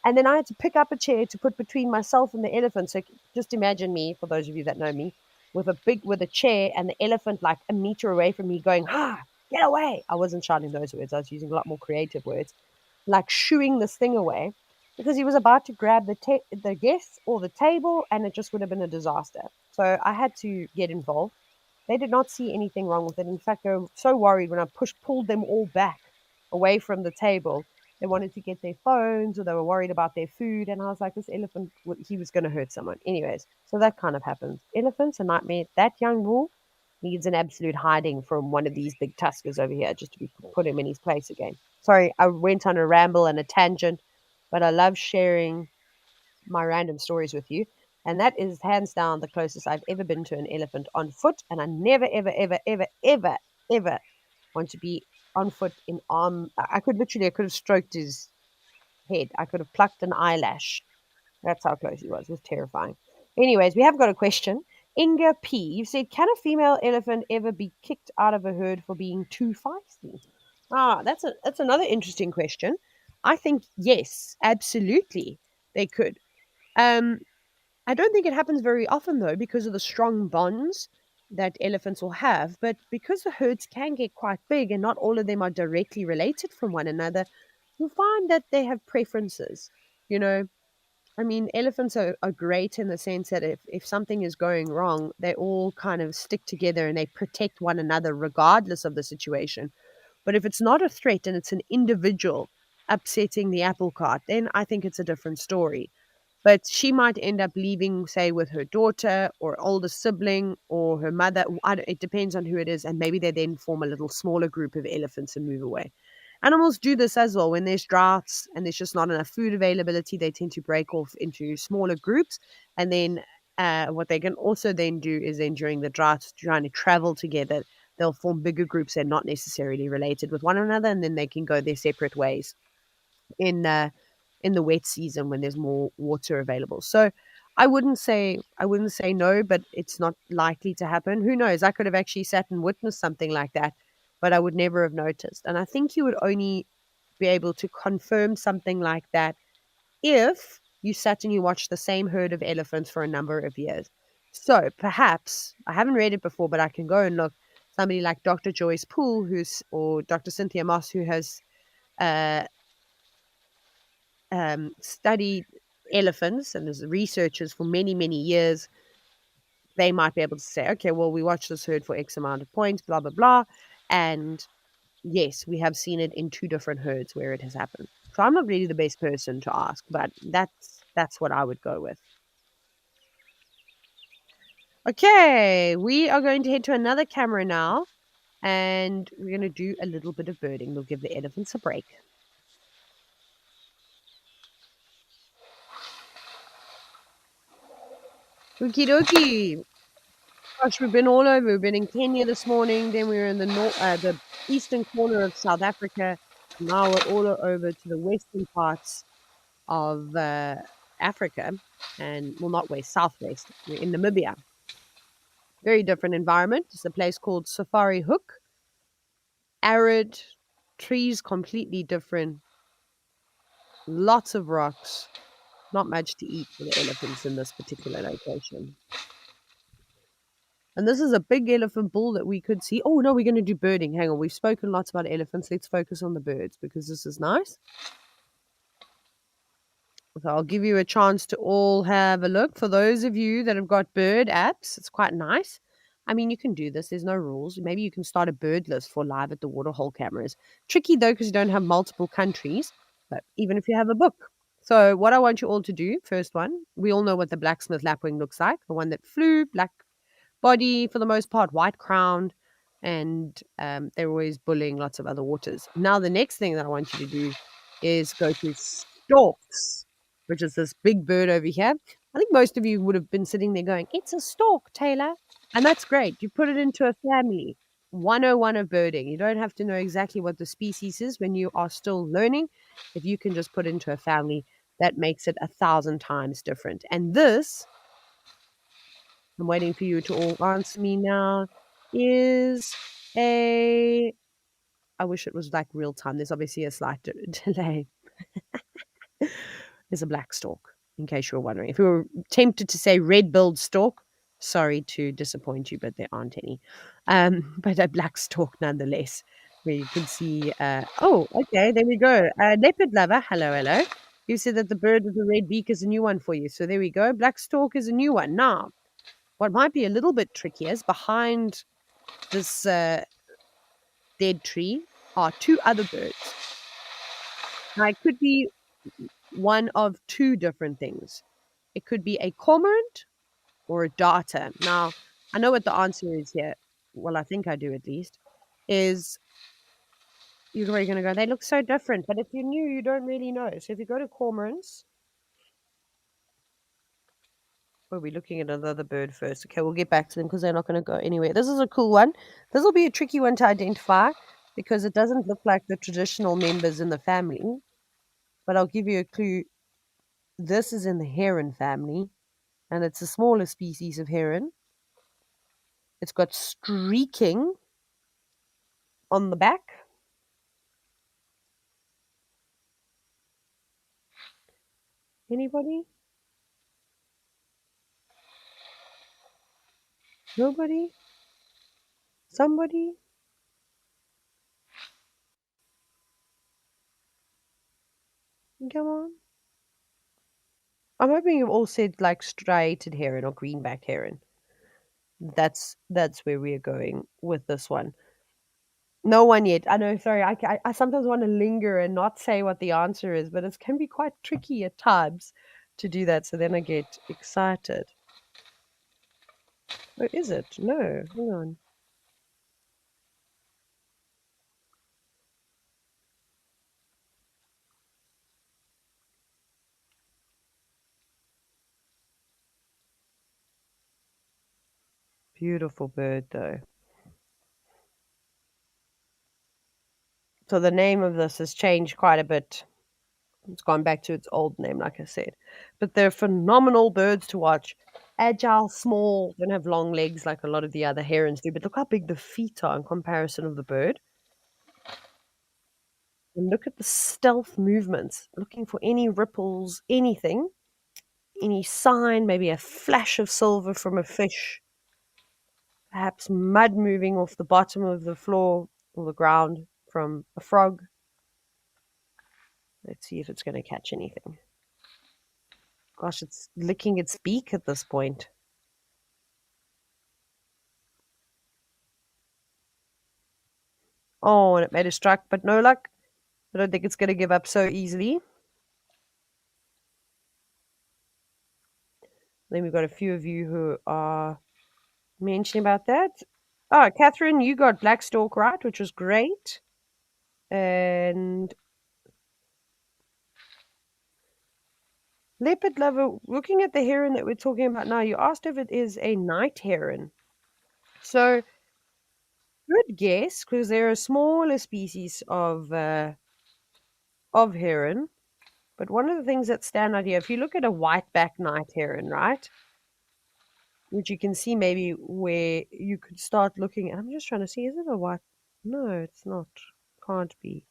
And then I had to pick up a chair to put between myself and the elephant. So just imagine me, for those of you that know me, with a chair and the elephant like a meter away from me going, get away. I wasn't shouting those words. I was using a lot more creative words, like shooing this thing away, because he was about to grab the guests or the table, and it just would have been a disaster. So I had to get involved. They did not see anything wrong with it. In fact, they were so worried when I pulled them all back away from the table. They wanted to get their phones, or they were worried about their food. And I was like, this elephant, he was going to hurt someone. Anyways, so that kind of happens. Elephants, a nightmare. That young bull needs an absolute hiding from one of these big tuskers over here just to put him in his place again. Sorry, I went on a ramble and a tangent, but I love sharing my random stories with you. And that is hands down the closest I've ever been to an elephant on foot. And I never, ever, ever, ever, ever, ever want to be on foot in arm. I could have stroked his head. I could have plucked an eyelash. That's how close he was. It was terrifying. Anyways, we have got a question. Inga P. You said, can a female elephant ever be kicked out of a herd for being too feisty? That's another interesting question. I think yes, absolutely, they could. I don't think it happens very often, though, because of the strong bonds that elephants will have. But because the herds can get quite big and not all of them are directly related from one another, you'll find that they have preferences. You know, I mean, elephants are great in the sense that if something is going wrong, they all kind of stick together and they protect one another regardless of the situation. But if it's not a threat and it's an individual upsetting the apple cart, then I think it's a different story. But she might end up leaving, say, with her daughter or older sibling or her mother. It depends on who it is. And maybe they then form a little smaller group of elephants and move away. Animals do this as well. When there's droughts and there's just not enough food availability, they tend to break off into smaller groups. And then what they can also then do is then during the droughts, trying to travel together, they'll form bigger groups that are not necessarily related with one another, and then they can go their separate ways in the wet season when there's more water available. So I wouldn't say no, but it's not likely to happen. Who knows? I could have actually sat and witnessed something like that, but I would never have noticed. And I think you would only be able to confirm something like that if you sat and you watched the same herd of elephants for a number of years. So perhaps I haven't read it before, but I can go and look. Somebody like Dr. Joyce Poole, who's or Dr. Cynthia Moss, who has uh, studied elephants and as researchers for many, many years, they might be able to say, okay, well, we watched this herd for X amount of points, blah, blah, blah. And yes, we have seen it in two different herds where it has happened. So I'm not really the best person to ask, but that's what I would go with. Okay, we are going to head to another camera now, and we're going to do a little bit of birding. We'll give the elephants a break. Okie dokie. Gosh, we've been all over. We've been in Kenya this morning. Then we were in the eastern corner of South Africa. Now we're all over to the western parts of Africa, and well, not west, southwest. We're in Namibia. Very different environment. It's a place called Safari Hook. Arid, trees completely different. Lots of rocks. Not much to eat for the elephants in this particular location. And this is a big elephant bull that we could see. Oh, no, we're going to do birding. Hang on. We've spoken lots about elephants. Let's focus on the birds because this is nice. So I'll give you a chance to all have a look. For those of you that have got bird apps, it's quite nice. I mean, you can do this. There's no rules. Maybe you can start a bird list for live at the waterhole cameras. Tricky though, because you don't have multiple countries, but even if you have a book. So what I want you all to do, first one, we all know what the blacksmith lapwing looks like. The one that flew, black body for the most part, white crowned, and they're always bullying lots of other waters. Now, the next thing that I want you to do is go to storks, which is this big bird over here. I think most of you would have been sitting there going, it's a stork, Taylor. And that's great. You put it into a family. 101 of birding. You don't have to know exactly what the species is when you are still learning. If you can just put it into a family, that makes it 1,000 times different. And this I'm waiting for you to all answer me now, is a I wish it was like real time. There's obviously a slight delay. There's a black stork, in case you were wondering. If you were tempted to say red-billed stork, sorry to disappoint you, but there aren't any. But a black stork nonetheless, where you can see. Oh, okay, there we go. Leopard lover, hello, hello. You said that the bird with the red beak is a new one for you. So there we go. Black stork is a new one. Now, what might be a little bit trickier is behind this dead tree are two other birds. Now, it could be one of two different things. It could be a cormorant or a darter. Now, I know what the answer is here. Well, I think I do at least. Is you're going to go, they look so different. But if you're new, you don't really know. So if you go to cormorants, we'll be looking at another bird first. Okay, we'll get back to them because they're not going to go anywhere. This is a cool one. This will be a tricky one to identify because it doesn't look like the traditional members in the family. But I'll give you a clue. This is in the heron family, and it's a smaller species of heron. It's got streaking on the back. Anybody? Nobody? Somebody? Come on. I'm hoping you've all said like striated heron or greenback heron. That's where we're going with this one. No one yet. I know. Sorry, I sometimes want to linger and not say what the answer is, but it can be quite tricky at times to do that. So then I get excited. Oh, is it? No, hang on. Beautiful bird, though. So the name of this has changed quite a bit. It's gone back to its old name, like I said. But they're phenomenal birds to watch. Agile, small, don't have long legs like a lot of the other herons do. But look how big the feet are in comparison of the bird. And look at the stealth movements, looking for any ripples, anything, any sign, maybe a flash of silver from a fish, perhaps mud moving off the bottom of the floor or the ground from a frog. Let's see if it's going to catch anything. Gosh, it's licking its beak at this point. Oh, and it made a strike, but no luck. I don't think it's going to give up so easily. Then we've got a few of you who are mentioning about that. Oh, Catherine, you got Blackstalk right, which was great. And Leopard Lover, looking at the heron that we're talking about now, you asked if it is a night heron. So, good guess, because they're a smaller species of heron. But one of the things that stand out here, if you look at a white-backed night heron, right, which you can see maybe where you could start looking at. I'm just trying to see, is it a white? No, it's not. Can't be.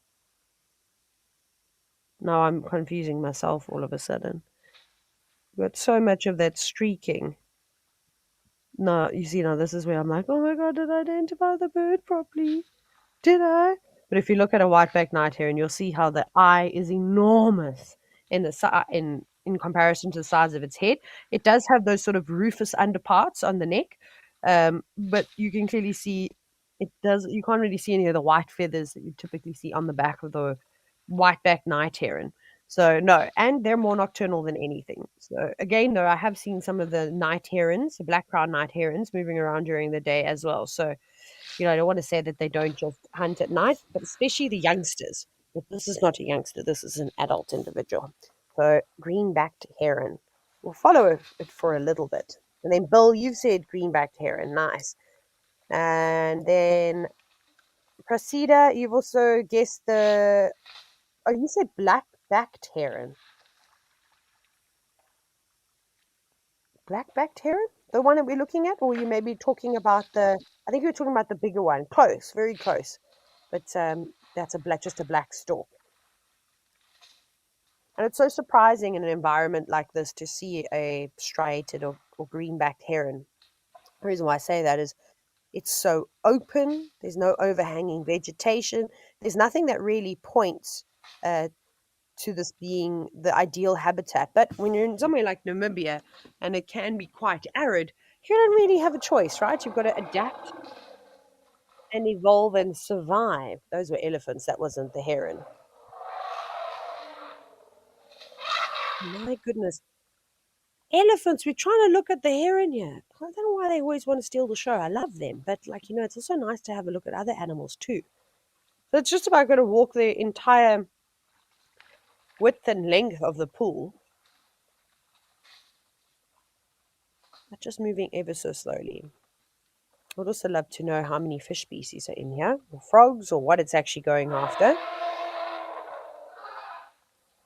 Now I'm confusing myself all of a sudden. You've got so much of that streaking. No, you see, now this is where I'm like, oh my god, did I identify the bird properly? Did I? But if you look at a whiteback night heron, you'll see how the eye is enormous in in comparison to the size of its head. It does have those sort of rufous underparts on the neck, but you can clearly see it does. You can't really see any of the white feathers that you typically see on the back of the whiteback night heron. So no, and they're more nocturnal than anything. So again, though, I have seen some of the night herons, the black crowned night herons, moving around during the day as well. So I don't want to say that they don't just hunt at night, but especially the youngsters. But this is not a youngster, this is an adult individual. So, green-backed heron. We'll follow it for a little bit. And then, Bill, you've said green-backed heron. Nice. And then, Proceda, you've also guessed the. Oh, you said black-backed heron. Black-backed heron? The one that we're looking at? Or you may be talking about the. I think you were talking about the bigger one. Close, very close. But that's just a black stork. And it's so surprising in an environment like this to see a striated or green-backed heron. The reason why I say that is it's so open. There's no overhanging vegetation. There's nothing that really points uh, to this being the ideal habitat. But when you're in somewhere like Namibia and it can be quite arid, you don't really have a choice, right? You've got to adapt and evolve and survive. Those were elephants. That wasn't the heron. My goodness. Elephants, we're trying to look at the heron here. I don't know why they always want to steal the show. I love them, but it's also nice to have a look at other animals too. So it's just about going to walk the entire width and length of the pool, but just moving ever so slowly. I'd also love to know how many fish species are in here, or frogs, or what it's actually going after,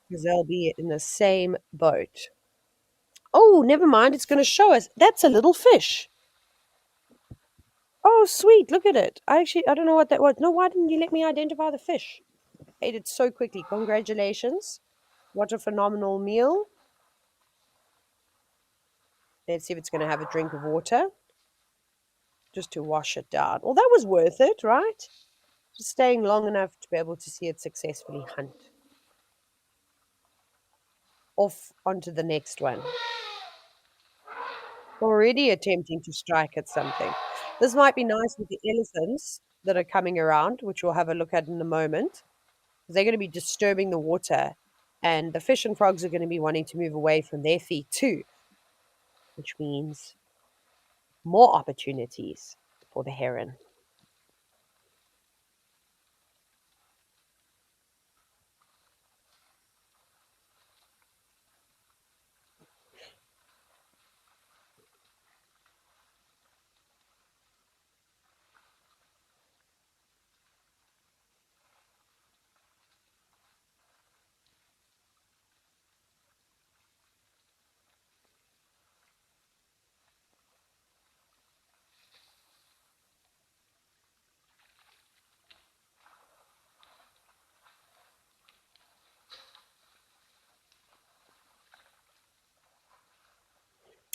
because they'll be in the same boat. Oh, never mind. It's going to show us. That's a little fish. Oh, sweet. Look at it. I don't know what that was. No, why didn't you let me identify the fish? Ate it so quickly. Congratulations. What a phenomenal meal. Let's see if it's going to have a drink of water just to wash it down. Well, that was worth it, right? Just staying long enough to be able to see it successfully hunt. off onto the next one. Already attempting to strike at something. This might be nice with the elephants that are coming around, which we'll have a look at in a moment. They're going to be disturbing the water, and the fish and frogs are going to be wanting to move away from their feet too, which means more opportunities for the heron.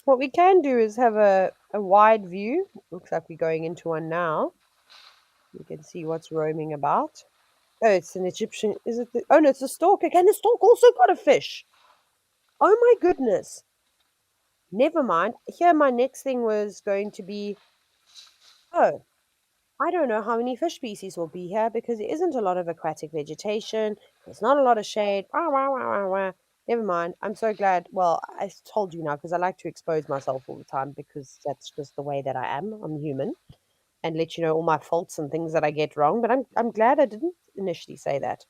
What we can do is have a wide view. Looks like we're going into one now. You can see what's roaming about. Oh, it's an Egyptian. Is it? Oh, no, it's a stork again. The stork also got a fish. Oh, my goodness. Never mind. Here, my next thing was going to be, oh, I don't know how many fish species will be here because there isn't a lot of aquatic vegetation. There's not a lot of shade. Wah, wah, wah, wah, wah. Never mind. I'm so glad. Well, I told you now because I like to expose myself all the time because that's just the way that I am. I'm human and let you know all my faults and things that I get wrong. But I'm glad I didn't initially say that.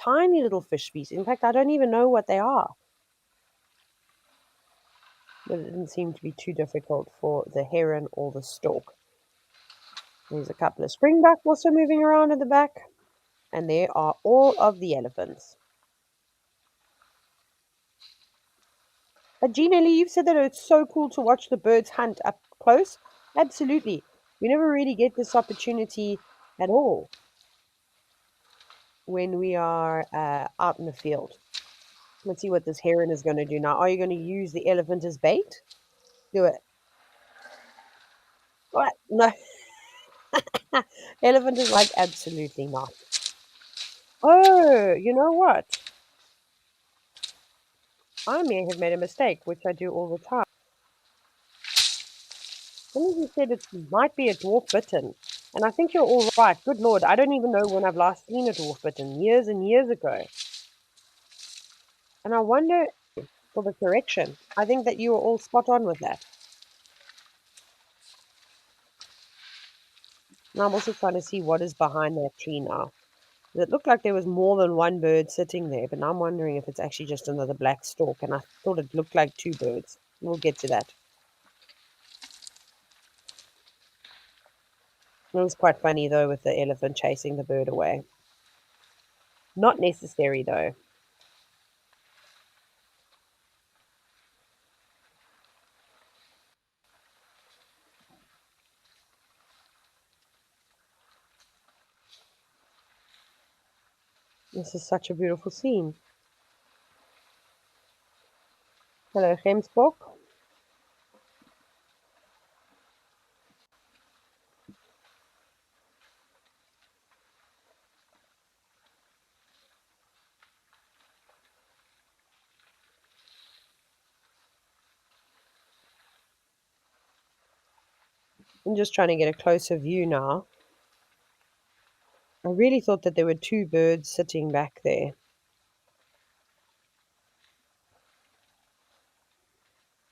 Tiny little fish species. In fact, I don't even know what they are. But it didn't seem to be too difficult for the heron or the stork. There's a couple of springbuck also moving around at the back. And there are all of the elephants. But Gina Lee, you've said that it's so cool to watch the birds hunt up close. Absolutely. We never really get this opportunity at all when we are out in the field. Let's see what this heron is going to do now. Are you going to use the elephant as bait? Do it. What? No. Elephant is like, absolutely not. Oh, you know what? I may have made a mistake, which I do all the time. Somebody said it might be a dwarf bittern. And I think you're all right. Good Lord, I don't even know when I've last seen a dwarf bittern. Years and years ago. And I wonder for the correction. I think that you were all spot on with that. And I'm also trying to see what is behind that tree now. It looked like there was more than one bird sitting there, but now I'm wondering if it's actually just another black stork. And I thought it looked like two birds. We'll get to that. It was quite funny, though, with the elephant chasing the bird away. Not necessary, though. This is such a beautiful scene. Hello, Gemsbok. I'm just trying to get a closer view now. I really thought that there were two birds sitting back there.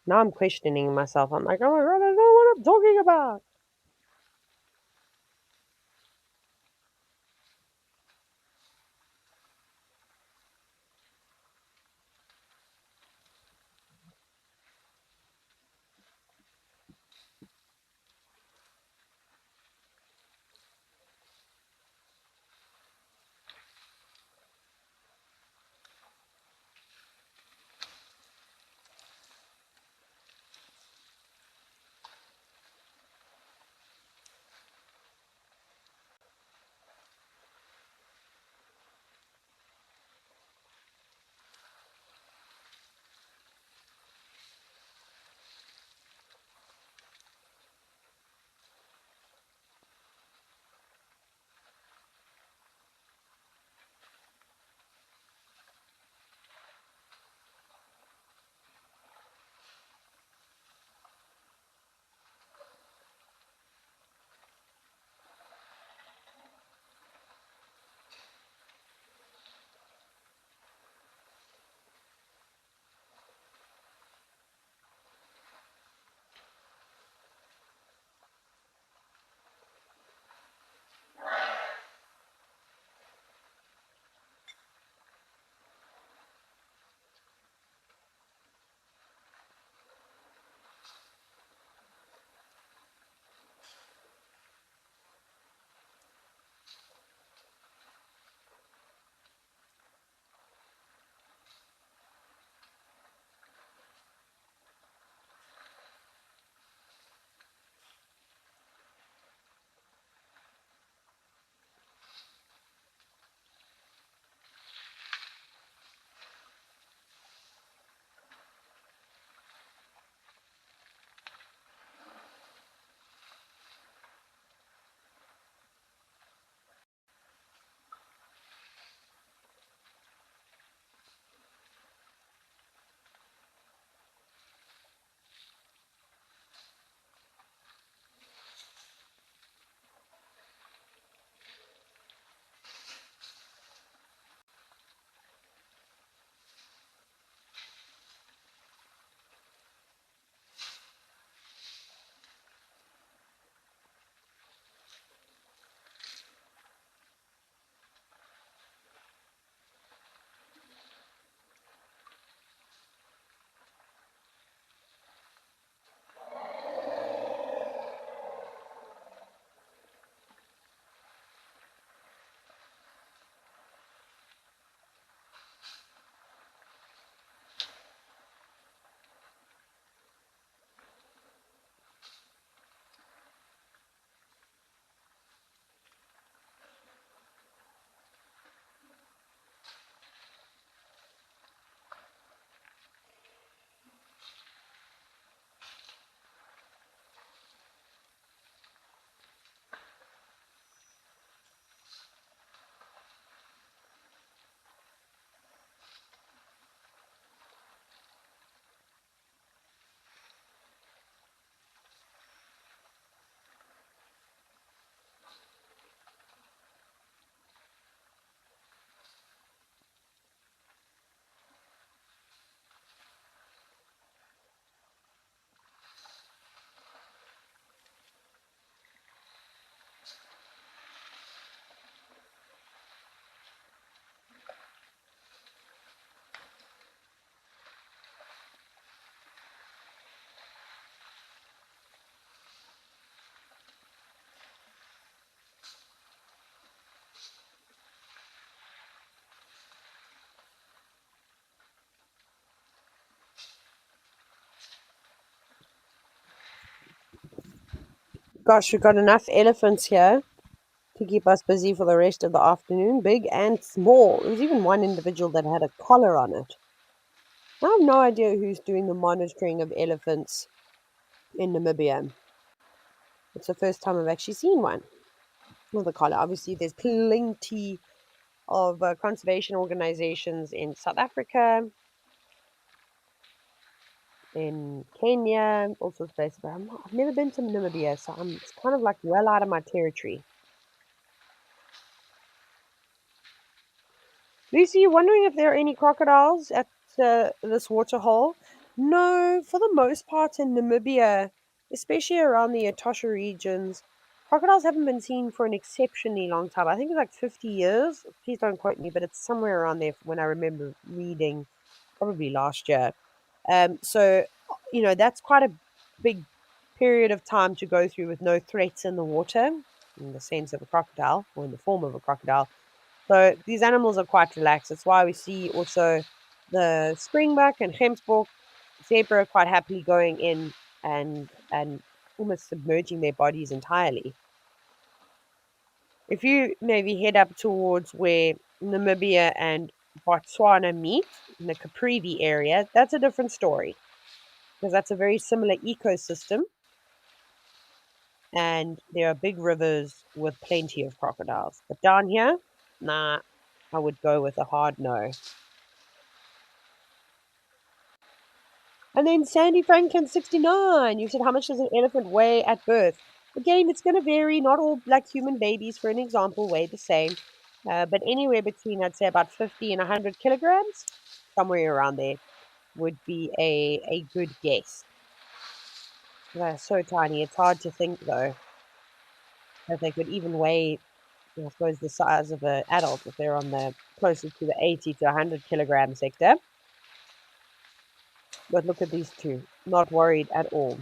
Now I'm questioning myself. I'm like, oh my God, I don't know what I'm talking about. Gosh, we've got enough elephants here to keep us busy for the rest of the afternoon, big and small. There was even one individual that had a collar on it. I have no idea who's doing the monitoring of elephants in Namibia. It's the first time I've actually seen one with a collar. Obviously, there's plenty of conservation organizations in South Africa, in Kenya, all sorts of places. But I've never been to Namibia, so it's kind of like well out of my territory. Lucy, you wondering if there are any crocodiles at this waterhole? No, for the most part in Namibia, especially around the Etosha regions, crocodiles haven't been seen for an exceptionally long time. I think it's like 50 years. Please don't quote me, but it's somewhere around there when I remember reading, probably last year. So, that's quite a big period of time to go through with no threats in the water, in the sense of a crocodile or in the form of a crocodile. So these animals are quite relaxed. That's why we see also the springbuck and gemsbok, zebra quite happily going in and almost submerging their bodies entirely. If you maybe head up towards where Namibia and Botswana meet in the Caprivi area, that's a different story because that's a very similar ecosystem and there are big rivers with plenty of crocodiles. But down here, nah, I would go with a hard no. And then Sandy Franklin 69. You said, how much does an elephant weigh at birth? Again, it's going to vary. Not all like human babies, for an example, weigh the same. But anywhere between, I'd say, about 50 and 100 kilograms, somewhere around there, would be a good guess. They're so tiny. It's hard to think, though, that they could even weigh, I suppose, the size of an adult if they're on the closer to the 80 to 100 kilogram sector. But look at these two. Not worried at all.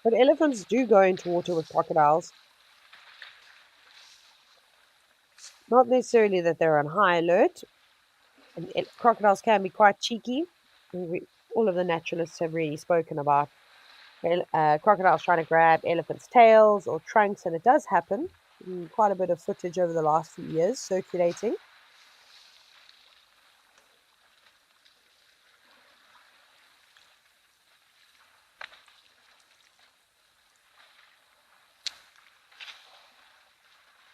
But elephants do go into water with crocodiles. Not necessarily that they're on high alert. And crocodiles can be quite cheeky. All of the naturalists have really spoken about crocodiles trying to grab elephants' tails or trunks, and it does happen. Quite a bit of footage over the last few years circulating.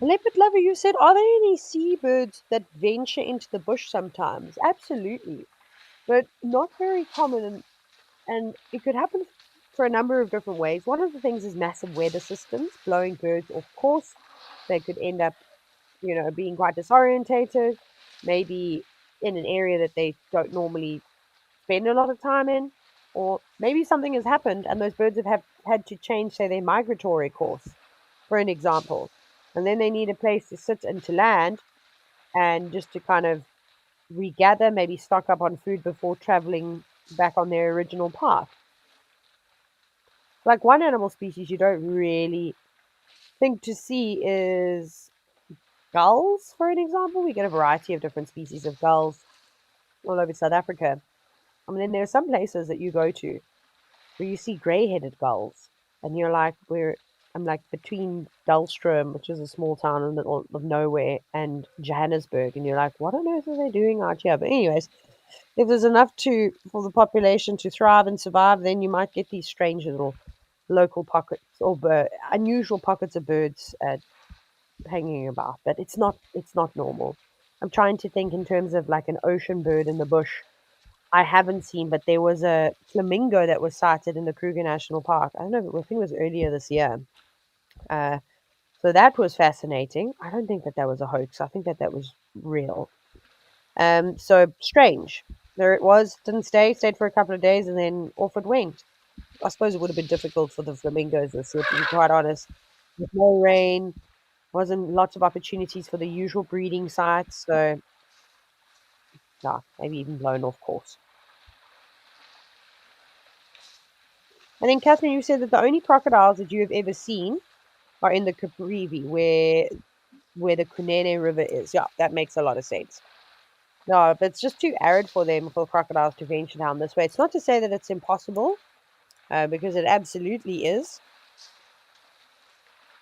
Leopard lover, you said, are there any seabirds that venture into the bush sometimes? Absolutely, but not very common, and it could happen for a number of different ways. One of the things is massive weather systems blowing birds off course. They could end up, being quite disorientated, maybe in an area that they don't normally spend a lot of time in, or maybe something has happened and those birds have had to change, say, their migratory course, for an example. And then they need a place to sit and to land and just to kind of regather, maybe stock up on food before traveling back on their original path. Like one animal species you don't really think to see is gulls, for an example. We get a variety of different species of gulls all over South Africa. I mean, then there are some places that you go to where you see grey-headed gulls, and you're like, I'm like between Dullstroom, which is a small town in the middle of nowhere, and Johannesburg, and you're like, what on earth are they doing out here? But anyways, if there's enough for the population to thrive and survive, then you might get these strange little local pockets or unusual pockets of birds hanging about. But it's not normal. I'm trying to think in terms of like an ocean bird in the bush. I haven't seen, but there was a flamingo that was sighted in the Kruger National Park. I don't know, I think it was earlier this year. Uh, so that was fascinating. I don't think that was a hoax. I think that was real. So strange. There it was. Didn't stayed for a couple of days, and then off it went. I suppose it would have been difficult for the flamingos this year, to be quite honest. With no rain, wasn't lots of opportunities for the usual breeding sites. So, yeah, maybe even blown off course. And then, Catherine, you said that the only crocodiles that you have ever seen are in the Caprivi, where the Kunene River is. Yeah, that makes a lot of sense. No, but it's just too arid for crocodiles to venture down this way. It's not to say that it's impossible, because it absolutely is.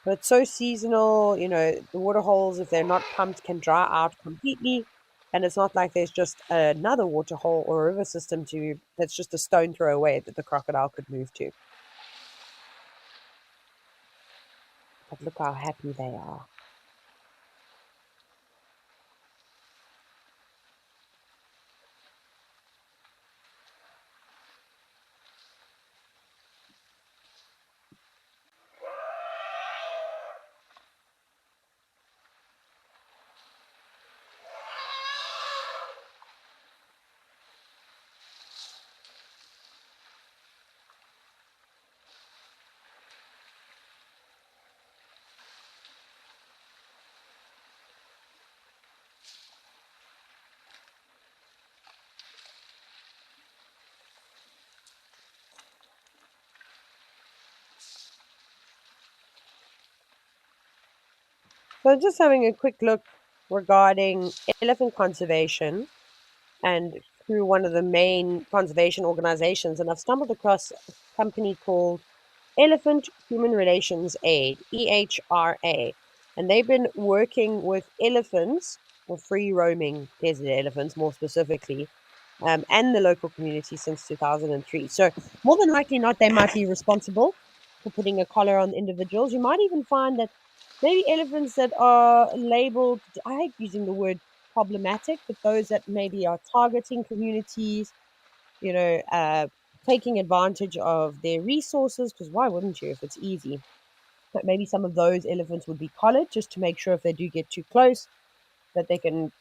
But it's so seasonal, the water holes, if they're not pumped, can dry out completely. And it's not like there's just another water hole or a river system that's just a stone throw away that the crocodile could move to. But look how happy they are. So just having a quick look regarding elephant conservation and through one of the main conservation organizations, and I've stumbled across a company called Elephant Human Relations Aid, EHRA, and they've been working with elephants, or free roaming desert elephants more specifically, and the local community since 2003. So, more than likely not, they might be responsible for putting a collar on individuals. You might even find that maybe elephants that are labeled, I hate using the word problematic, but those that maybe are targeting communities, you know, uh, taking advantage of their resources, because why wouldn't you if it's easy? But maybe some of those elephants would be collared just to make sure if they do get too close that they can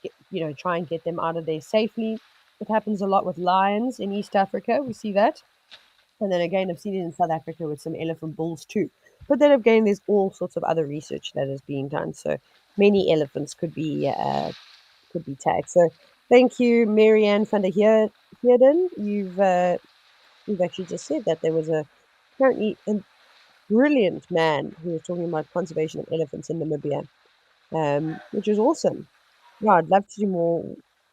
try and get them out of there safely. It happens a lot with lions in East Africa. We see that. And then again, I've seen it in South Africa with some elephant bulls too. But then again, there's all sorts of other research that is being done. So many elephants could be tagged. So thank you, Marianne van der Heerden. You've actually just said that there was apparently a brilliant man who was talking about conservation of elephants in Namibia, which is awesome. Yeah, I'd love to do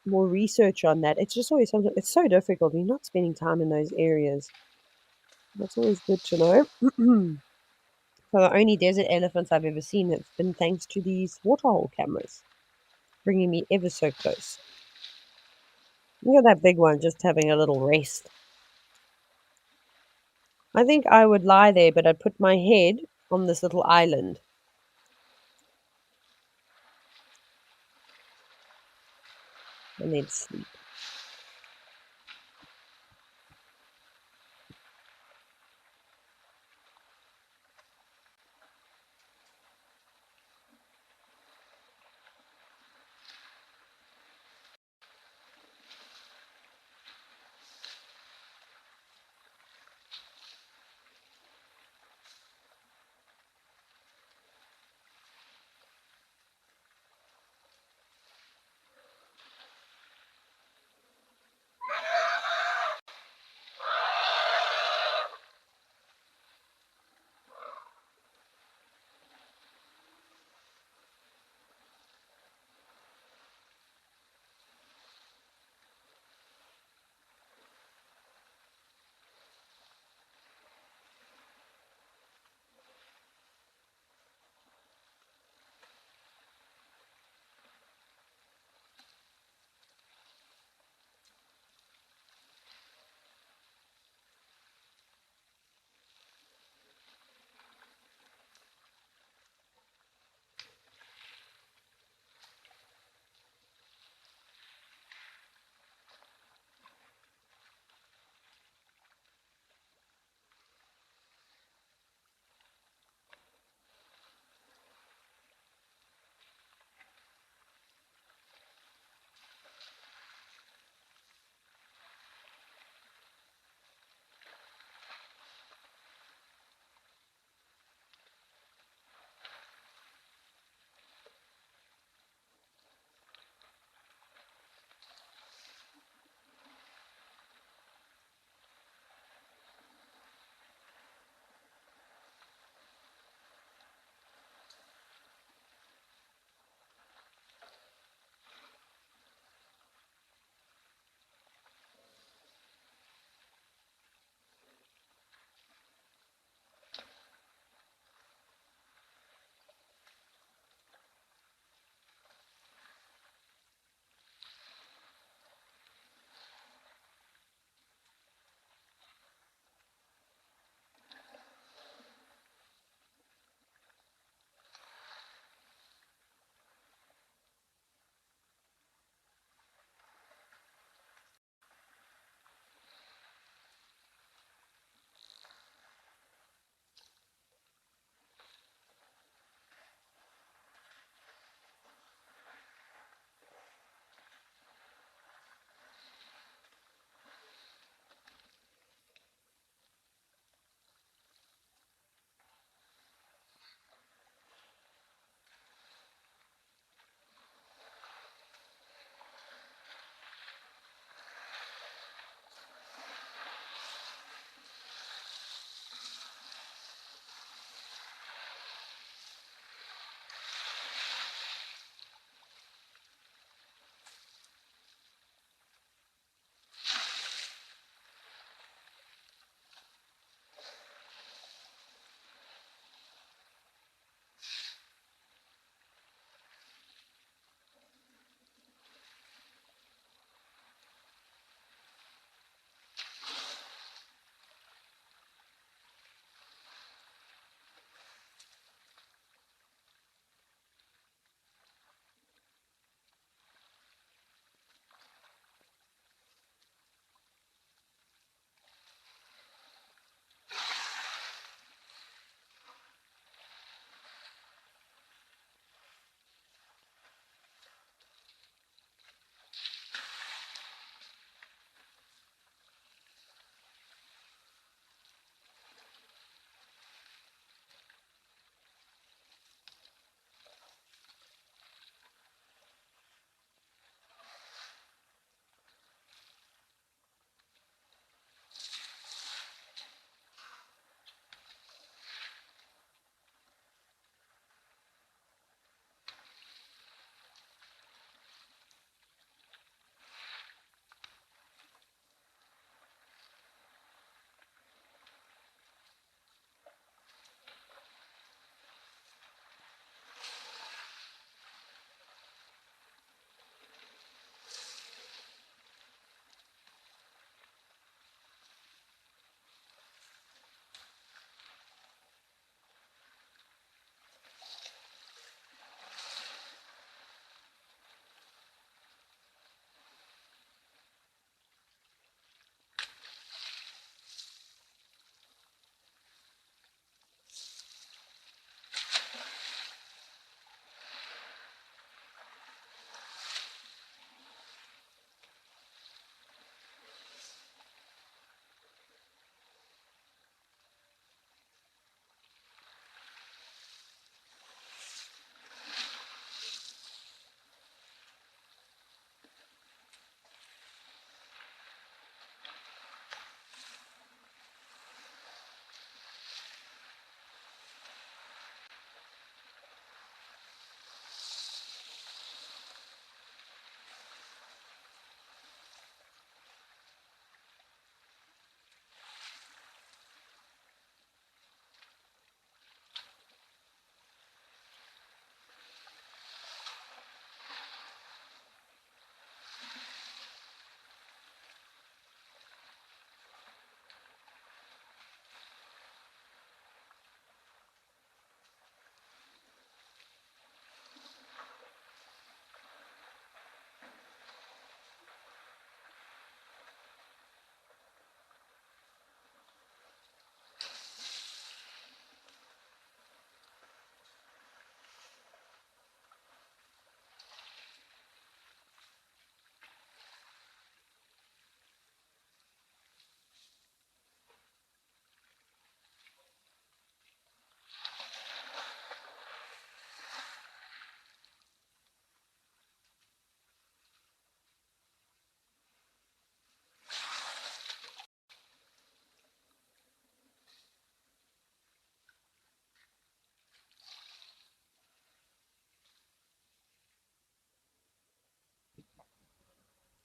more research on that. It's just always something. It's so difficult. You're not spending time in those areas. That's always good to know. So the only desert elephants I've ever seen have been thanks to these waterhole cameras, bringing me ever so close. Look at that big one just having a little rest. I think I would lie there, but I'd put my head on this little island and then sleep.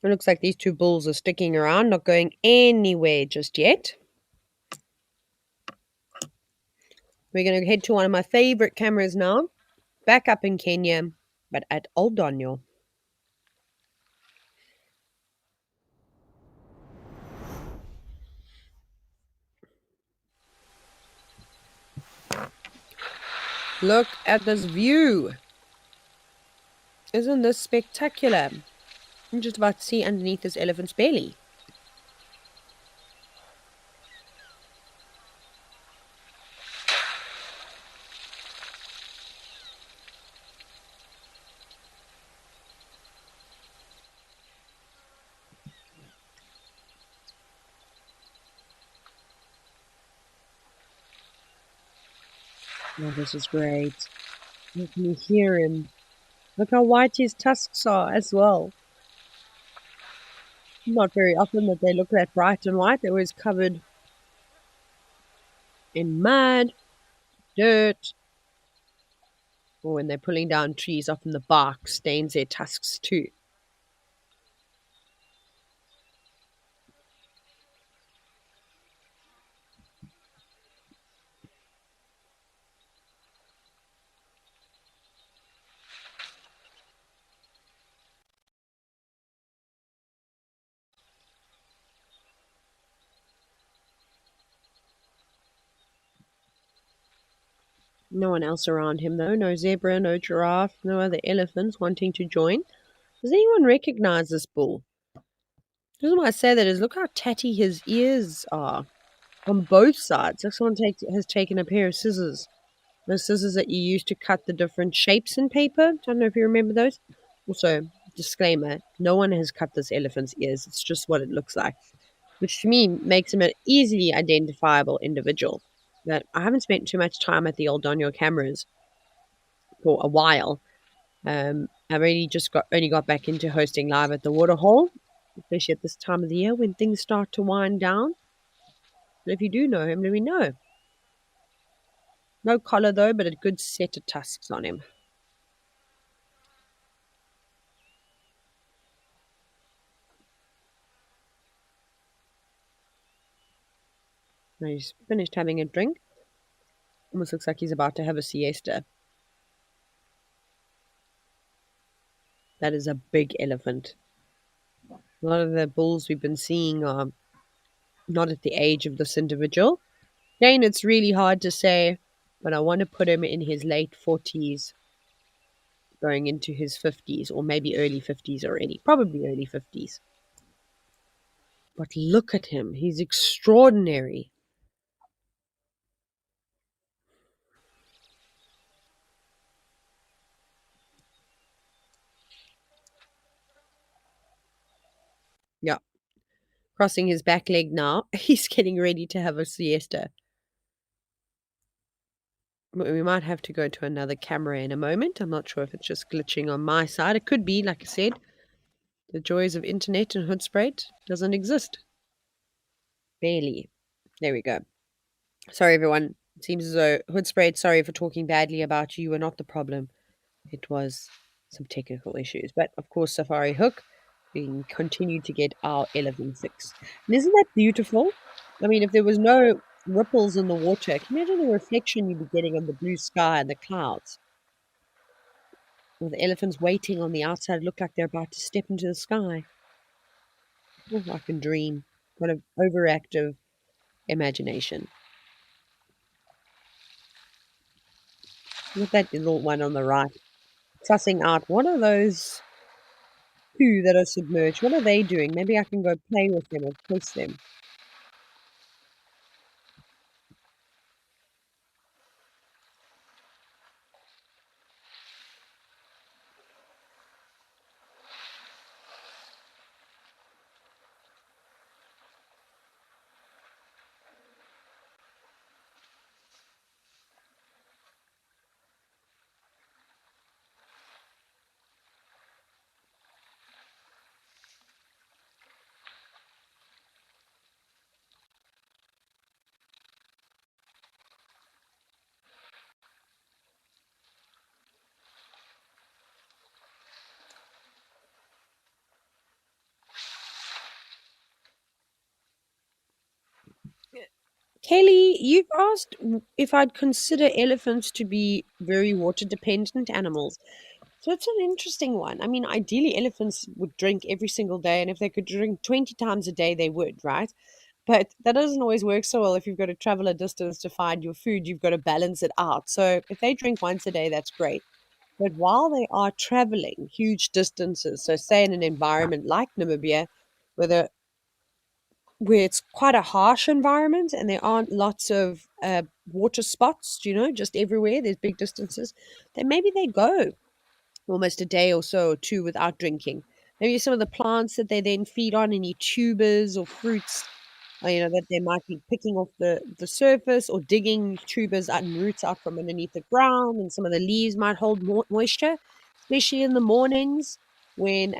It looks like these two bulls are sticking around, not going anywhere just yet. We're going to head to one of my favorite cameras now, back up in Kenya, but at Old Daniel. Look at this view. Isn't this spectacular? I'm just about to see underneath this elephant's belly. Oh, this is great. You can hear him. Look how white his tusks are as well. Not very often that they look that bright and white. They're always covered in mud, dirt, or when they're pulling down trees, often the bark stains their tusks too. No one else around him, though. No zebra, no giraffe, no other elephants wanting to join. Does anyone recognize this bull? The reason why I say that is look how tatty his ears are on both sides. Like someone has taken a pair of scissors. Those scissors that you use to cut the different shapes in paper. I don't know if you remember those. Also, disclaimer, no one has cut this elephant's ears. It's just what it looks like, which to me makes him an easily identifiable individual. But I haven't spent too much time at the old Donyo cameras for a while. I've only got back into hosting live at the waterhole, especially at this time of the year when things start to wind down. But if you do know him, let me know. No collar though, but a good set of tusks on him. Now he's finished having a drink. Almost looks like he's about to have a siesta. That is a big elephant. A lot of the bulls we've been seeing are not at the age of this individual. Again, it's really hard to say, but I want to put him in his late 40s, going into his 50s, or maybe early 50s already. Probably early 50s. But look at him. He's extraordinary. Yeah. Crossing his back leg now. He's getting ready to have a siesta. We might have to go to another camera in a moment. I'm not sure if it's just glitching on my side. It could be, like I said, the joys of internet and Hoodspray doesn't exist. Barely. There we go. Sorry, everyone. It seems as though Hoodspray, sorry for talking badly about you. You were not the problem. It was some technical issues. But, of course, Safari Hook, we can continue to get our elephant fix. And isn't that beautiful? I mean, if there was no ripples in the water, can you imagine the reflection you'd be getting on the blue sky and the clouds? With the elephants waiting on the outside, look like they're about to step into the sky. Oh, I can dream. What an overactive imagination. Look at that little one on the right, sussing out what are those two that are submerged? What are they doing? Maybe I can go play with them or kiss them. Kelly, you've asked if I'd consider elephants to be very water dependent animals. So it's an interesting one. I mean, ideally, elephants would drink every single day, and if they could drink 20 times a day, they would, right? But that doesn't always work so well if you've got to travel a distance to find your food. You've got to balance it out. So if they drink once a day, that's great. But while they are traveling huge distances, so say in an environment like Namibia, where the where it's quite a harsh environment and there aren't lots of water spots, just everywhere, there's big distances, then maybe they go almost a day or so or two without drinking. Maybe some of the plants that they then feed on, any tubers or fruits, that they might be picking off the surface or digging tubers and roots out from underneath the ground, and some of the leaves might hold more moisture, especially in the mornings when,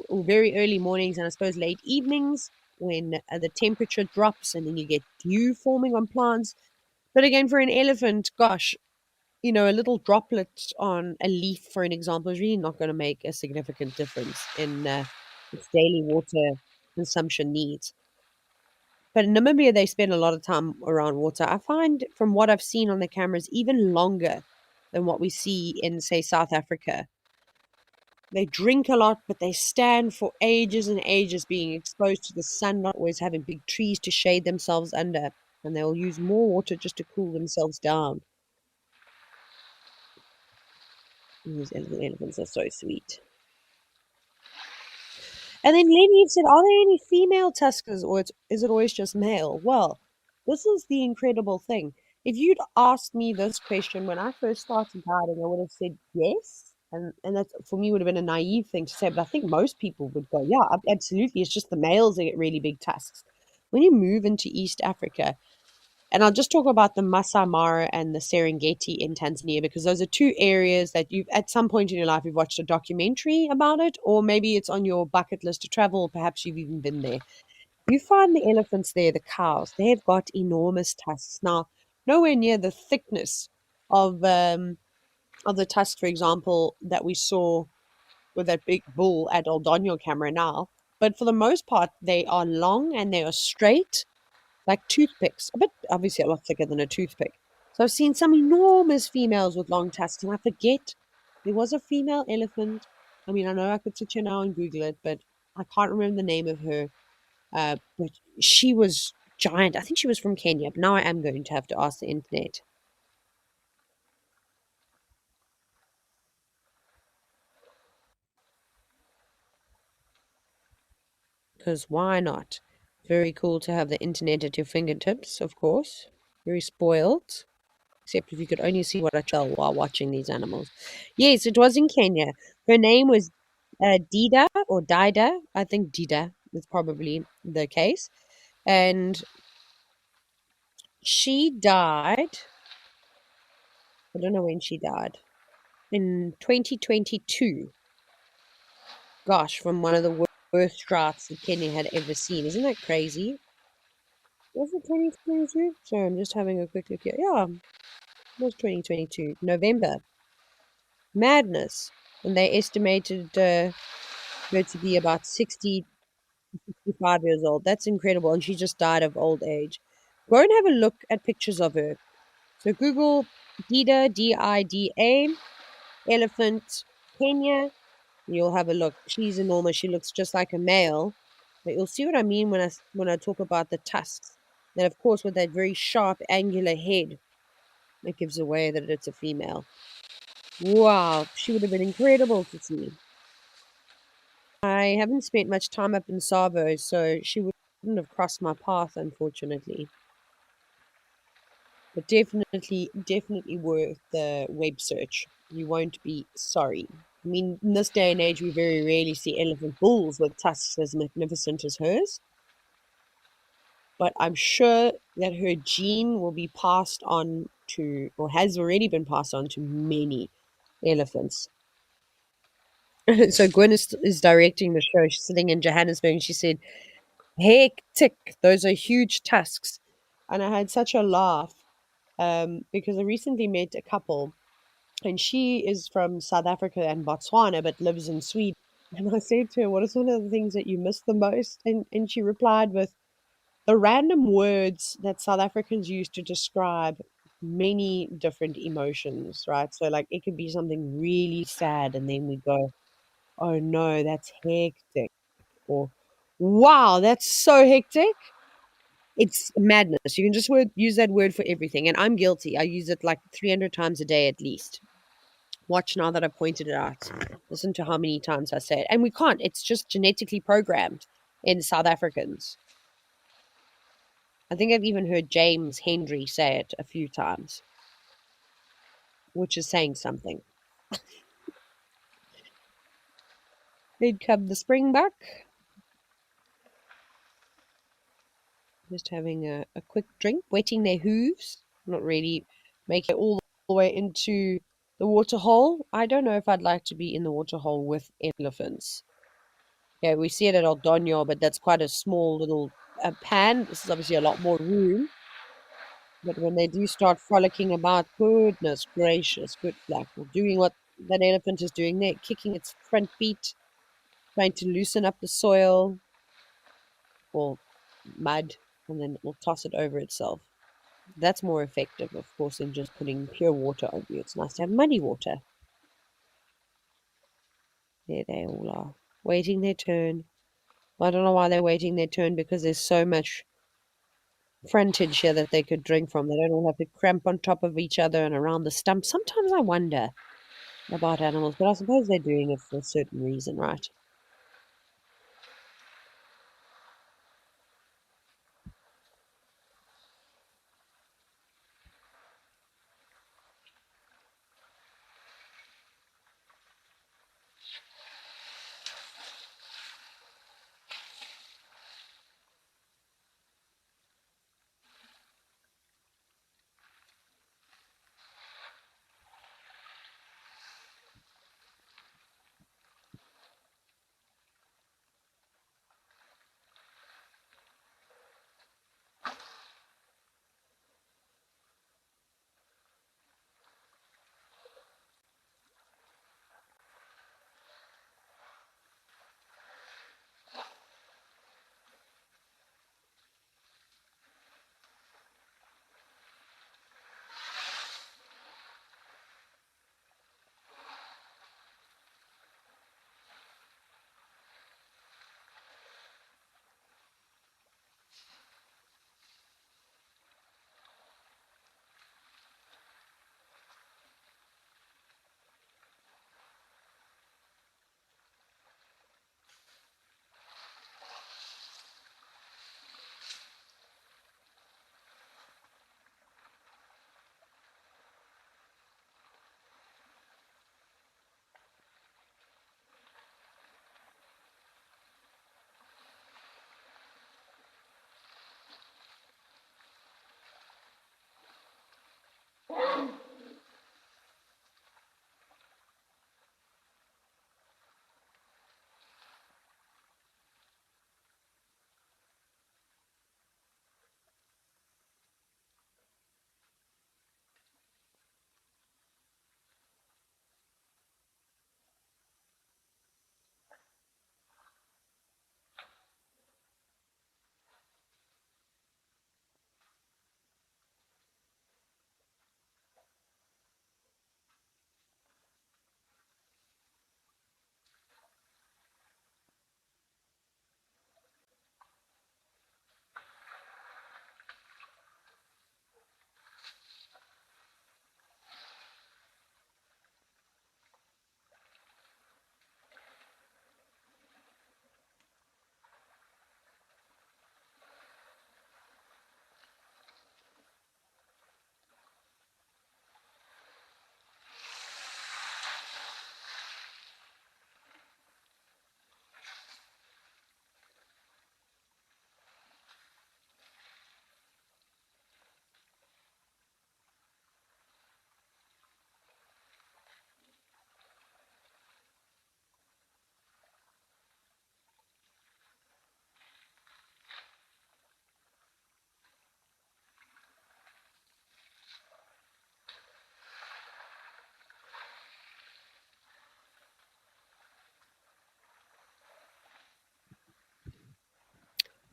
or very early mornings, and I suppose late evenings when the temperature drops and then you get dew forming on plants. But again, for an elephant, gosh, a little droplet on a leaf, for an example, is really not going to make a significant difference in its daily water consumption needs. But in Namibia, they spend a lot of time around water. I find from what I've seen on the cameras, even longer than what we see in, say, South Africa. They drink a lot, but they stand for ages and ages being exposed to the sun, not always having big trees to shade themselves under. And they'll use more water just to cool themselves down. These elephants are so sweet. And then Lenny said, are there any female tuskers, or is it always just male? Well, this is the incredible thing. If you'd asked me this question when I first started guiding, I would have said yes. And that for me would have been a naive thing to say, but I think most people would go, yeah, absolutely. It's just the males that get really big tusks. When you move into East Africa, and I'll just talk about the Masai Mara and the Serengeti in Tanzania, because those are two areas that you've, at some point in your life, you've watched a documentary about it, or maybe it's on your bucket list to travel, or perhaps you've even been there. You find the elephants there, the cows, they've got enormous tusks. Now, nowhere near the thickness of the tusk, for example, that we saw with that big bull at Old Donyo camera now. But for the most part, they are long and they are straight like toothpicks, a bit obviously a lot thicker than a toothpick. So I've seen some enormous females with long tusks, and I forget there was a female elephant. I mean, I know I could sit here now and Google it, but I can't remember the name of her. But she was giant. I think she was from Kenya, but now I am going to have to ask the internet, because why not? Very cool to have the internet at your fingertips, of course. Very spoiled. Except if you could only see what I tell while watching these animals. Yes, it was in Kenya. Her name was Dida or Dida. I think Dida is probably the case. And she died, I don't know when she died, in 2022. Gosh, from one of the worst droughts that Kenya had ever seen. Isn't that crazy? Was it 2022? Sorry, I'm just having a quick look here. Yeah, it was 2022, November. Madness. And they estimated her to be about 60, 65 years old. That's incredible. And she just died of old age. Go and have a look at pictures of her. So Google Dida, Dida, elephant, Kenya. You'll have a look. She's enormous. She looks just like a male. But you'll see what I mean when I talk about the tusks. And of course, with that very sharp, angular head, it gives away that it's a female. Wow, she would have been incredible to see. I haven't spent much time up in Savo, so she wouldn't have crossed my path, unfortunately. But definitely worth the web search. You won't be sorry. I mean, in this day and age, we very rarely see elephant bulls with tusks as magnificent as hers. But I'm sure that her gene will be passed on to, or has already been passed on to many elephants. So Gwen is directing the show. She's sitting in Johannesburg, and she said, hectic. Those are huge tusks. And I had such a laugh because I recently met a couple, and she is from South Africa and Botswana, but lives in Sweden. And I said to her, what is one of the things that you miss the most? And she replied with, the random words that South Africans use to describe many different emotions, right? So, like, it could be something really sad, and then we go, oh no, that's hectic, or wow, that's so hectic. It's madness. You can just use that word for everything. And I'm guilty. I use it like 300 times a day at least. Watch now that I've pointed it out. Listen to how many times I say it. And we can't. It's just genetically programmed in South Africans. I think I've even heard James Hendry say it a few times, which is saying something. Then come the springbuck, just having a quick drink, wetting their hooves, not really making it all the way into the waterhole. I don't know if I'd like to be in the waterhole with elephants. Yeah, we see it at Aldonyo, but that's quite a small little pan. This is obviously a lot more room. But when they do start frolicking about, goodness gracious, good luck. Well, doing what that elephant is doing there, kicking its front feet, trying to loosen up the soil or mud, and then it will toss it over itself. That's more effective, of course, than just putting pure water over you. It's nice to have muddy water. There they all are, waiting their turn. I don't know why they're waiting their turn, because there's so much frontage here that they could drink from. They don't all have to cramp on top of each other and around the stump. Sometimes I wonder about animals, but I suppose they're doing it for a certain reason, right?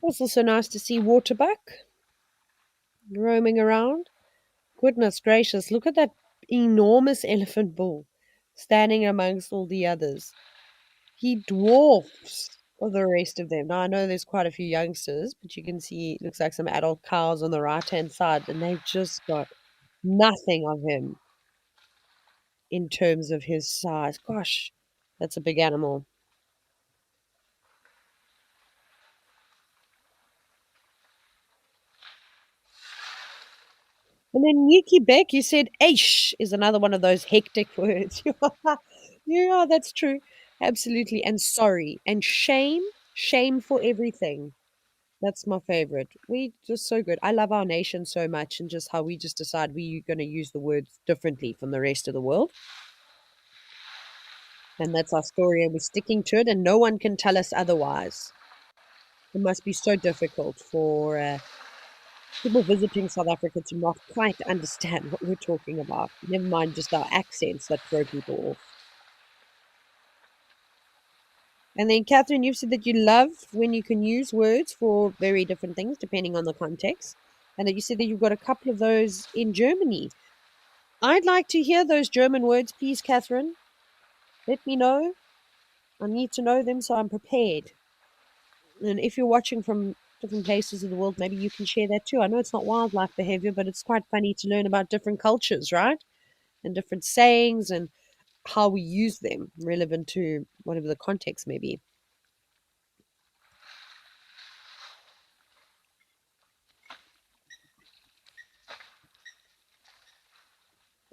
It's also nice to see waterbuck roaming around. Goodness gracious, look at that enormous elephant bull standing amongst all the others. He dwarfs the rest of them. Now, I know there's quite a few youngsters, but you can see it looks like some adult cows on the right-hand side, and they've just got nothing of him in terms of his size. Gosh, that's a big animal. And then Yuki Beck, you said "aish" is another one of those hectic words. Yeah, that's true. Absolutely. And sorry. And shame. Shame for everything. That's my favorite. We just so good. I love our nation so much and just how we just decide we're going to use the words differently from the rest of the world. And that's our story and we're sticking to it and no one can tell us otherwise. It must be so difficult for people visiting South Africa to not quite understand what we're talking about. Never mind just our accents that throw people off. And then, Catherine, you've said that you love when you can use words for very different things depending on the context, and that you said that you've got a couple of those in Germany. I'd like to hear those German words, please, Catherine. Let me know. I need to know them so I'm prepared. And if you're watching from different places of the world, maybe you can share that too. I know it's not wildlife behavior, but it's quite funny to learn about different cultures, right? And different sayings and how we use them relevant to whatever the context may be.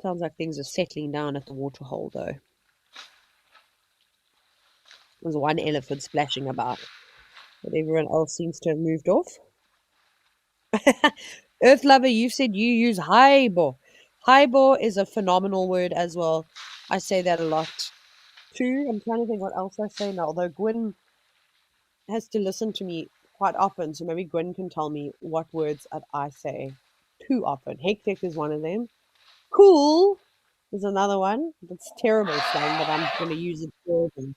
Sounds like things are settling down at the waterhole, though. There's one elephant splashing about, but everyone else seems to have moved off. Earth lover, you said you use haibo. Haibo is a phenomenal word as well. I say that a lot too. I'm trying to think what else I say now, although Gwyn has to listen to me quite often, so maybe Gwyn can tell me what words that I say too often. Hectic is one of them. Cool is another one. That's terrible slang, but I'm going to use it for them.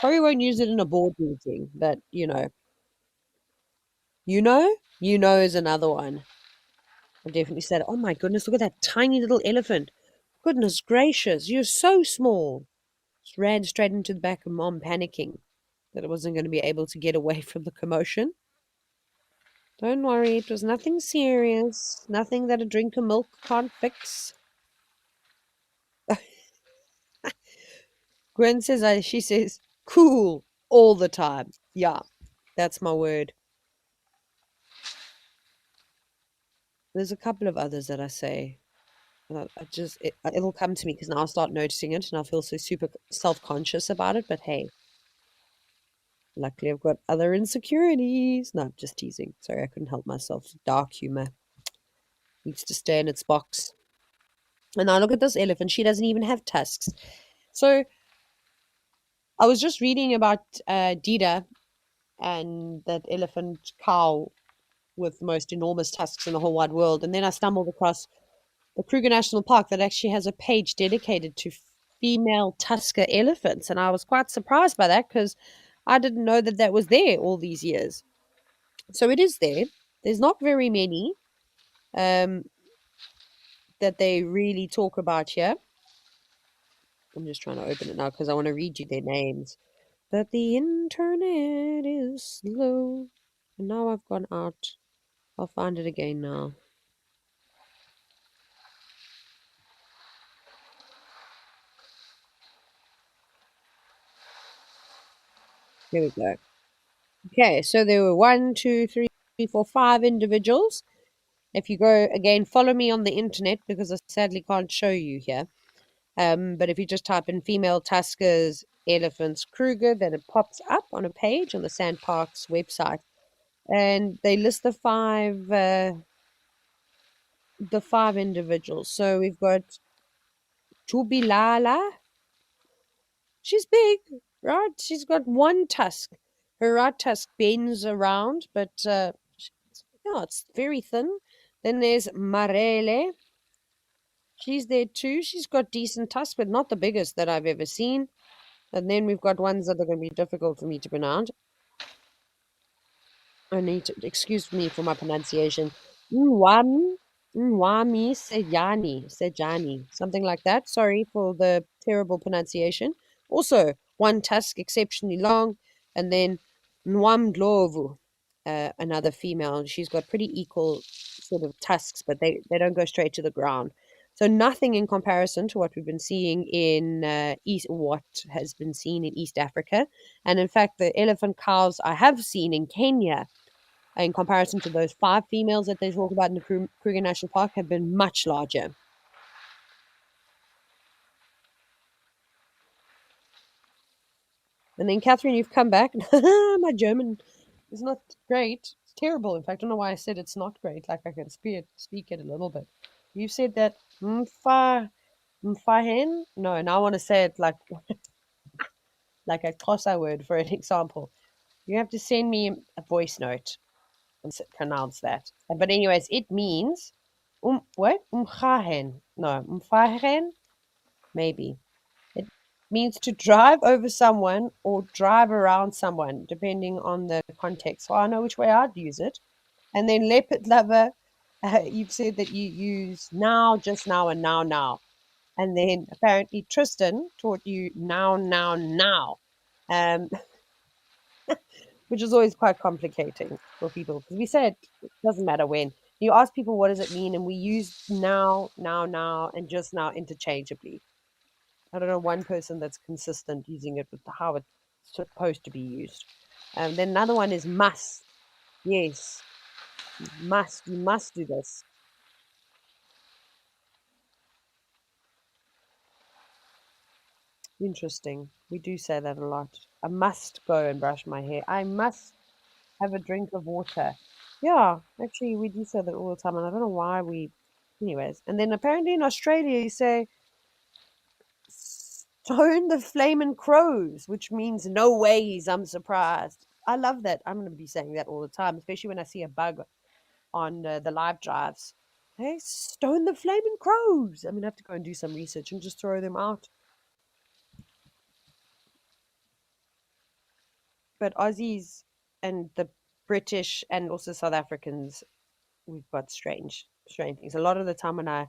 Probably won't use it in a board meeting, but you know, is another one. I definitely said, "Oh my goodness, look at that tiny little elephant! Goodness gracious, you're so small!" Just ran straight into the back of Mom, panicking that it wasn't going to be able to get away from the commotion. Don't worry, it was nothing serious, nothing that a drink of milk can't fix. Gwen says, she says, "Cool all the time." Yeah, that's my word. There's a couple of others that I say. And it'll come to me because now I'll start noticing it and I'll feel so super self-conscious about it. But hey, luckily I've got other insecurities. No, just teasing. Sorry, I couldn't help myself. Dark humor needs to stay in its box. And now look at this elephant. She doesn't even have tusks. So I was just reading about Dida and that elephant cow with the most enormous tusks in the whole wide world. And then I stumbled across the Kruger National Park that actually has a page dedicated to female tusker elephants. And I was quite surprised by that because I didn't know that that was there all these years. So it is there. There's not very many um, that they really talk about here. I'm just trying to open it now because I want to read you their names. But the internet is slow. And now I've gone out. I'll find it again now. Here we go. Okay, so there were 5 individuals. If you go again, follow me on the internet because I sadly can't show you here. But if you just type in female tuskers, elephants, Kruger, then it pops up on a page on the Sandparks website, and they list the five individuals. So we've got Jubilala. She's big, right? She's got one tusk. Her right tusk bends around, but yeah, it's very thin. Then there's Marele. She's there too. She's got decent tusks, but not the biggest that I've ever seen. And then we've got ones that are going to be difficult for me to pronounce. I need to excuse me for my pronunciation. Nwami, Nwami Sejani, something like that. Sorry for the terrible pronunciation. Also, one tusk exceptionally long, and then Nwamdlovu, another female. She's got pretty equal sort of tusks, but they don't go straight to the ground. So nothing in comparison to what we've been seeing in what has been seen in East Africa, and in fact, the elephant cows I have seen in Kenya in comparison to those 5 females that they talk about in the Kruger National Park have been much larger. And then, Catherine, you've come back. My German is not great. It's terrible. In fact, I don't know why I said it's not great. Like I can speak it a little bit. You said that mfahen. No, now I want to say it like a Xhosa word for an example. You have to send me a voice note and pronounce that. But anyways, it means what? Umfahen. No, umfahen. Maybe. It means to drive over someone or drive around someone, depending on the context. So I know which way I'd use it. And then leopard lover, you've said that you use now, just now, and now, now. And then apparently Tristan taught you now, now, now, um, which is always quite complicating for people because we say it doesn't matter when. You ask people what does it mean, and we use now, now, now, and just now interchangeably. I don't know one person that's consistent using it with how it's supposed to be used. Then another one is must. Yes, must. You must do this. Interesting. We do say that a lot. I must go and brush my hair. I must have a drink of water. Yeah, actually, we do say that all the time, and I don't know why we. Anyways, and then apparently in Australia, you say stone the flaming crows, which means no ways. I'm surprised. I love that. I'm going to be saying that all the time, especially when I see a bug on the live drives. Hey, stone the flaming crows. I'm going to have to go and do some research and just throw them out. But Aussies and the British and also South Africans, we've got strange things. A lot of the time when I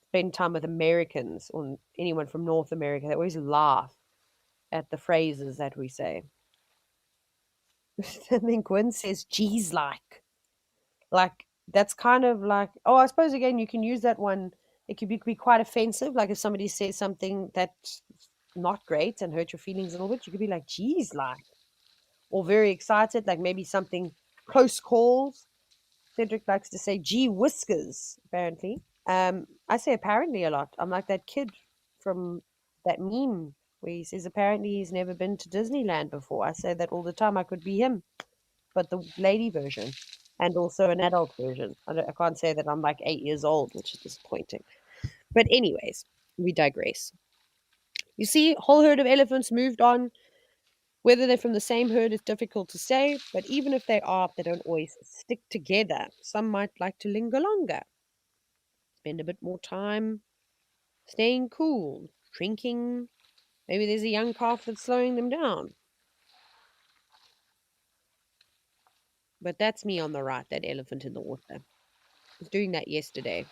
spend time with Americans or anyone from North America, they always laugh at the phrases that we say. I think Gwen says, geez, like that's kind of like, oh, I suppose again, you can use that one. It could be quite offensive. Like if somebody says something that's not great and hurt your feelings a little bit, you could be like, geez, like, or very excited, like maybe something close calls. Cedric likes to say, gee whiskers, apparently. I say apparently a lot. I'm like that kid from that meme where he says apparently he's never been to Disneyland before. I say that all the time. I could be him, but the lady version and also an adult version. I can't say that I'm like 8 years old, which is disappointing. But, anyways, we digress. You see, whole herd of elephants moved on. Whether they're from the same herd is difficult to say, but even if they are, they don't always stick together. Some might like to linger longer, spend a bit more time staying cool, drinking. Maybe there's a young calf that's slowing them down. But that's me on the right, that elephant in the water. I was doing that yesterday.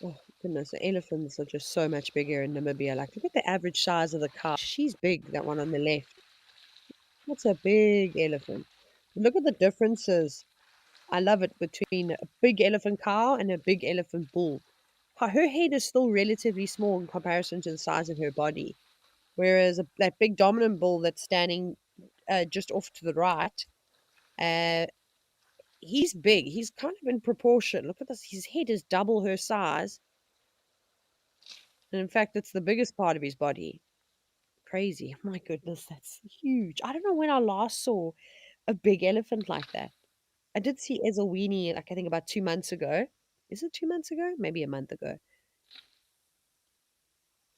Oh, goodness, the elephants are just so much bigger in Namibia. Like, look at the average size of the cow. She's big, that one on the left. That's a big elephant. Look at the differences. I love it between a big elephant cow and a big elephant bull. Her head is still relatively small in comparison to the size of her body. Whereas that big dominant bull that's standing just off to the right, uh, he's big. He's kind of in proportion. Look at this. His head is double her size. And in fact, it's the biggest part of his body. Crazy. My goodness, that's huge. I don't know when I last saw a big elephant like that. I did see Ezzelweenie, like I think about 2 months ago. Is it 2 months ago? Maybe a month ago.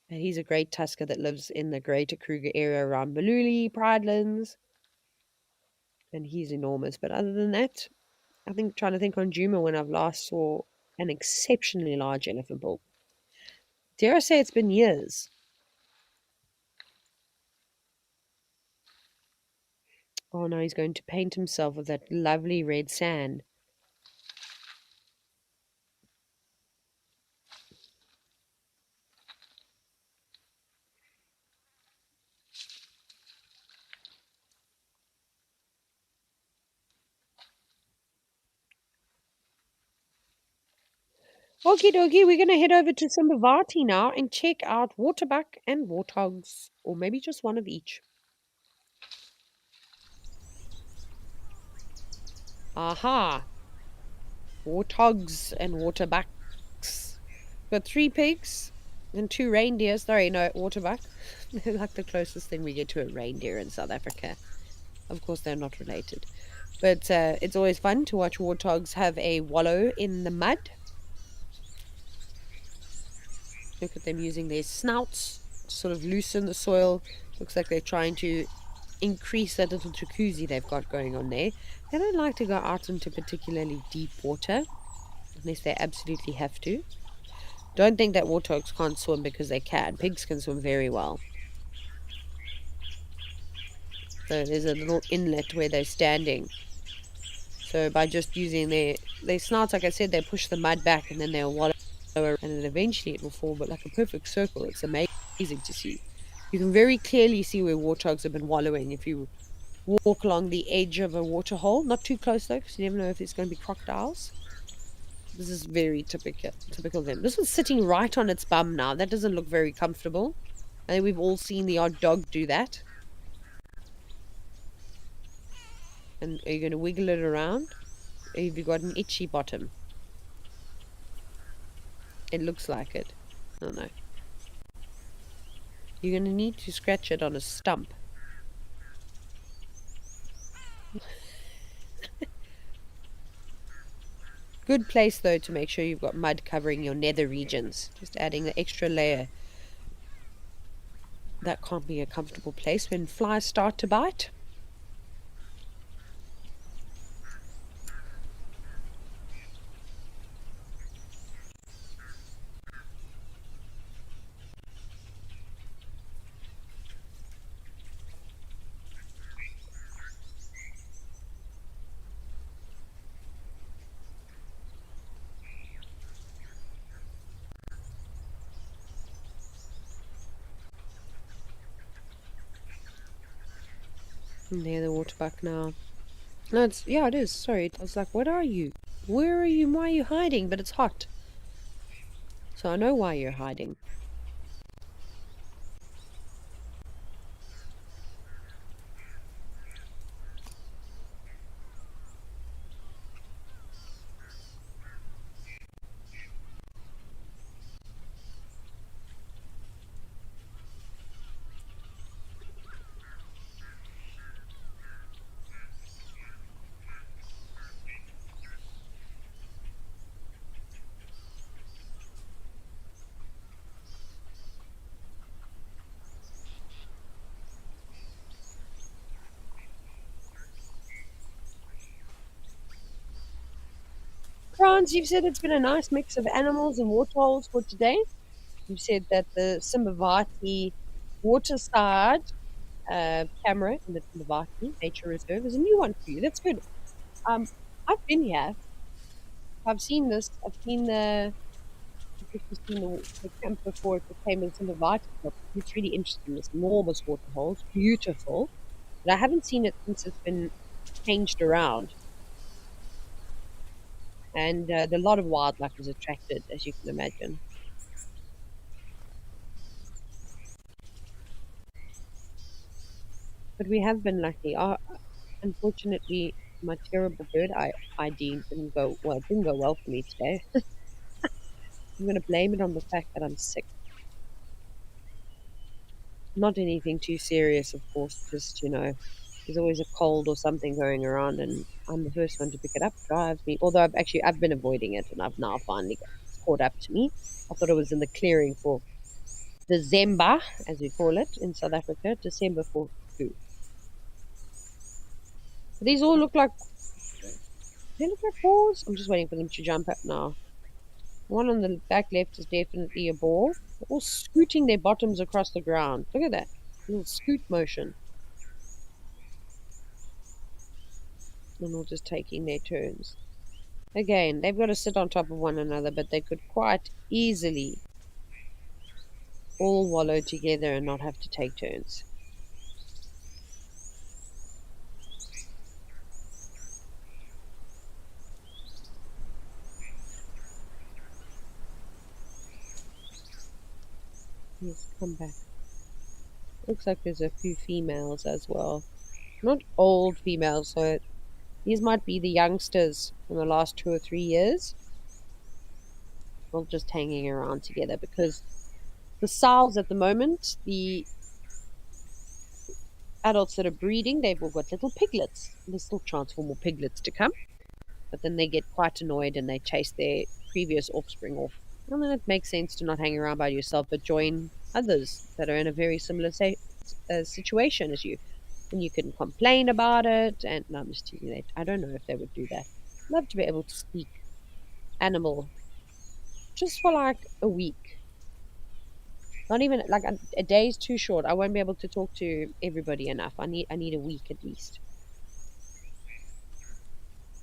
And he's a great tusker that lives in the greater Kruger area around Maluli, Pridelands. And he's enormous. But other than that, I think trying to think on Juma when I've last saw an exceptionally large elephant bull. Dare I say it's been years? Oh, now he's going to paint himself with that lovely red sand. Okie dokie, we're going to head over to Simbavati now and check out waterbuck and warthogs, or maybe just one of each. Aha! Warthogs and waterbucks. Got 3 pigs and 2 reindeer. Sorry, no, waterbuck. They're like the closest thing we get to a reindeer in South Africa. Of course, they're not related. But it's always fun to watch warthogs have a wallow in the mud. Look at them using their snouts to sort of loosen the soil. Looks like they're trying to increase that little jacuzzi they've got going on there. They don't like to go out into particularly deep water unless they absolutely have to. Don't think that warthogs can't swim, because they can. Pigs can swim very well. So there's a little inlet where they're standing. So by just using their snouts, like I said, they push the mud back and then they'll wallow, and then eventually it will form but like a perfect circle. It's amazing to see. You can very clearly see where warthogs have been wallowing if you walk along the edge of a waterhole. Not too close though, because you never know if there's going to be crocodiles. This is very typical of them. This one's sitting right on its bum now. That doesn't look very comfortable. I think we've all seen the odd dog do that. And are you going to wiggle it around? Or have you got an itchy bottom? It looks like it. Oh no. You're going to need to scratch it on a stump. Good place though to make sure you've got mud covering your nether regions. Just adding the extra layer. That can't be a comfortable place when flies start to bite. And there, the waterbuck now. No, yeah, it is. Sorry. I was like, what are you? Where are you? Why are you hiding? But it's hot. So I know why you're hiding. Franz, you've said it's been a nice mix of animals and waterholes for today. You've said that the Simbavati waterside camera in the Simbavati Nature Reserve is a new one for you. That's good. Um, I've been here. I've seen this. I've seen the camp before it became in Simbavati. It's really interesting. This enormous waterholes, beautiful. But I haven't seen it since it's been changed around. And a lot of wildlife is attracted, as you can imagine. But we have been lucky. Unfortunately, my terrible ID didn't go well. It didn't go well for me today. I'm going to blame it on the fact that I'm sick. Not anything too serious, of course. Just, there's always a cold or something going around, and I'm the first one to pick it up. Drives me. Although I've been avoiding it, and I've now finally caught up to me. I thought it was in the clearing for December, as we call it in South Africa, December for flu. These all look like balls. I'm just waiting for them to jump up now. One on the back left is definitely a ball. They're all scooting their bottoms across the ground. Look at that little scoot motion. and all just taking their turns. Again, they've got to sit on top of one another, but they could quite easily all wallow together and not have to take turns. Yes, come back. Looks like there's a few females as well. Not old females, so these might be the youngsters from the last 2 or 3 years, all just hanging around together because the sows at the moment, the adults that are breeding, they've all got little piglets. There's still chance for more piglets to come, but then they get quite annoyed and they chase their previous offspring off. And then it makes sense to not hang around by yourself, but join others that are in a very similar situation as you. And you can complain about it. And no, I'm just teasing that. I don't know if they would do that. I'd love to be able to speak animal just for like a week. Not even like a day is too short. I won't be able to talk to everybody enough. I need a week at least.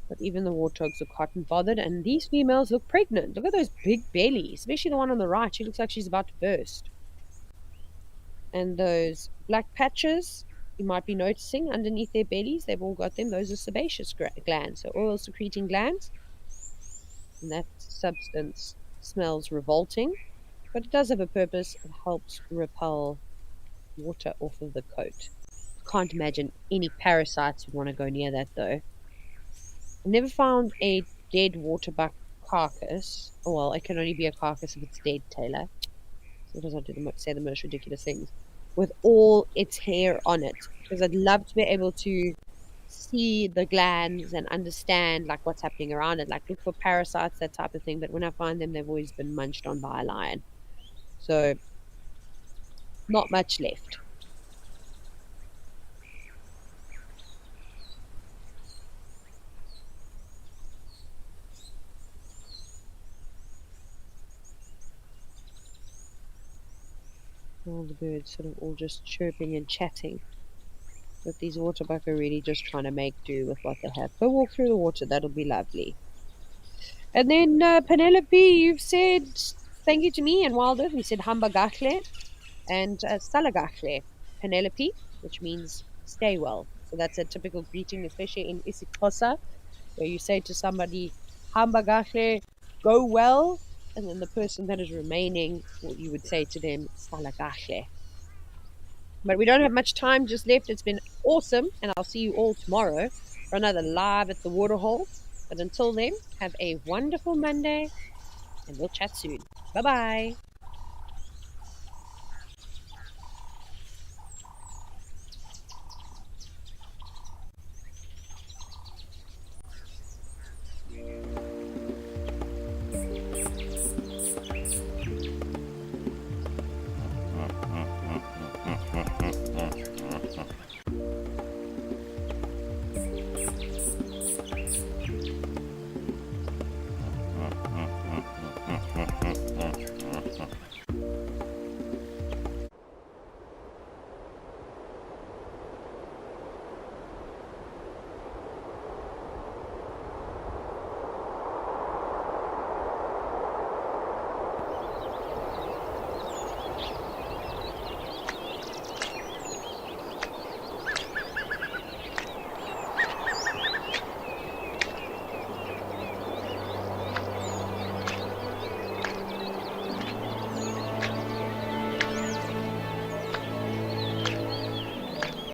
But even the warthogs are cotton bothered, and these females look pregnant. Look at those big bellies, especially the one on the right. She looks like she's about to burst. And those black patches, you might be noticing underneath their bellies, they've all got them. Those are sebaceous glands, so oil secreting glands. And that substance smells revolting, but it does have a purpose. It helps repel water off of the coat. Can't imagine any parasites would want to go near that though. I've never found a dead waterbuck carcass. Oh, well, it can only be a carcass if it's dead, Taylor. Sometimes I do say the most ridiculous things. With all its hair on it. Because I'd love to be able to see the glands and understand like what's happening around it. Like look for parasites, that type of thing. But when I find them, they've always been munched on by a lion. So, not much left. All the birds sort of all just chirping and chatting. But these waterbuck are really just trying to make do with what they have. Go walk through the water, that'll be lovely. And then Penelope, you've said thank you to me and Wilder. You said hamba gachle and salagachle. Penelope, which means stay well. So that's a typical greeting, especially in isiXhosa, where you say to somebody hamba gachle, go well, and then the person that is remaining, well, you would say to them salagachle. But we don't have much time just left. It's been awesome, and I'll see you all tomorrow for another live at the waterhole. But until then, have a wonderful Monday, and we'll chat soon. Bye-bye.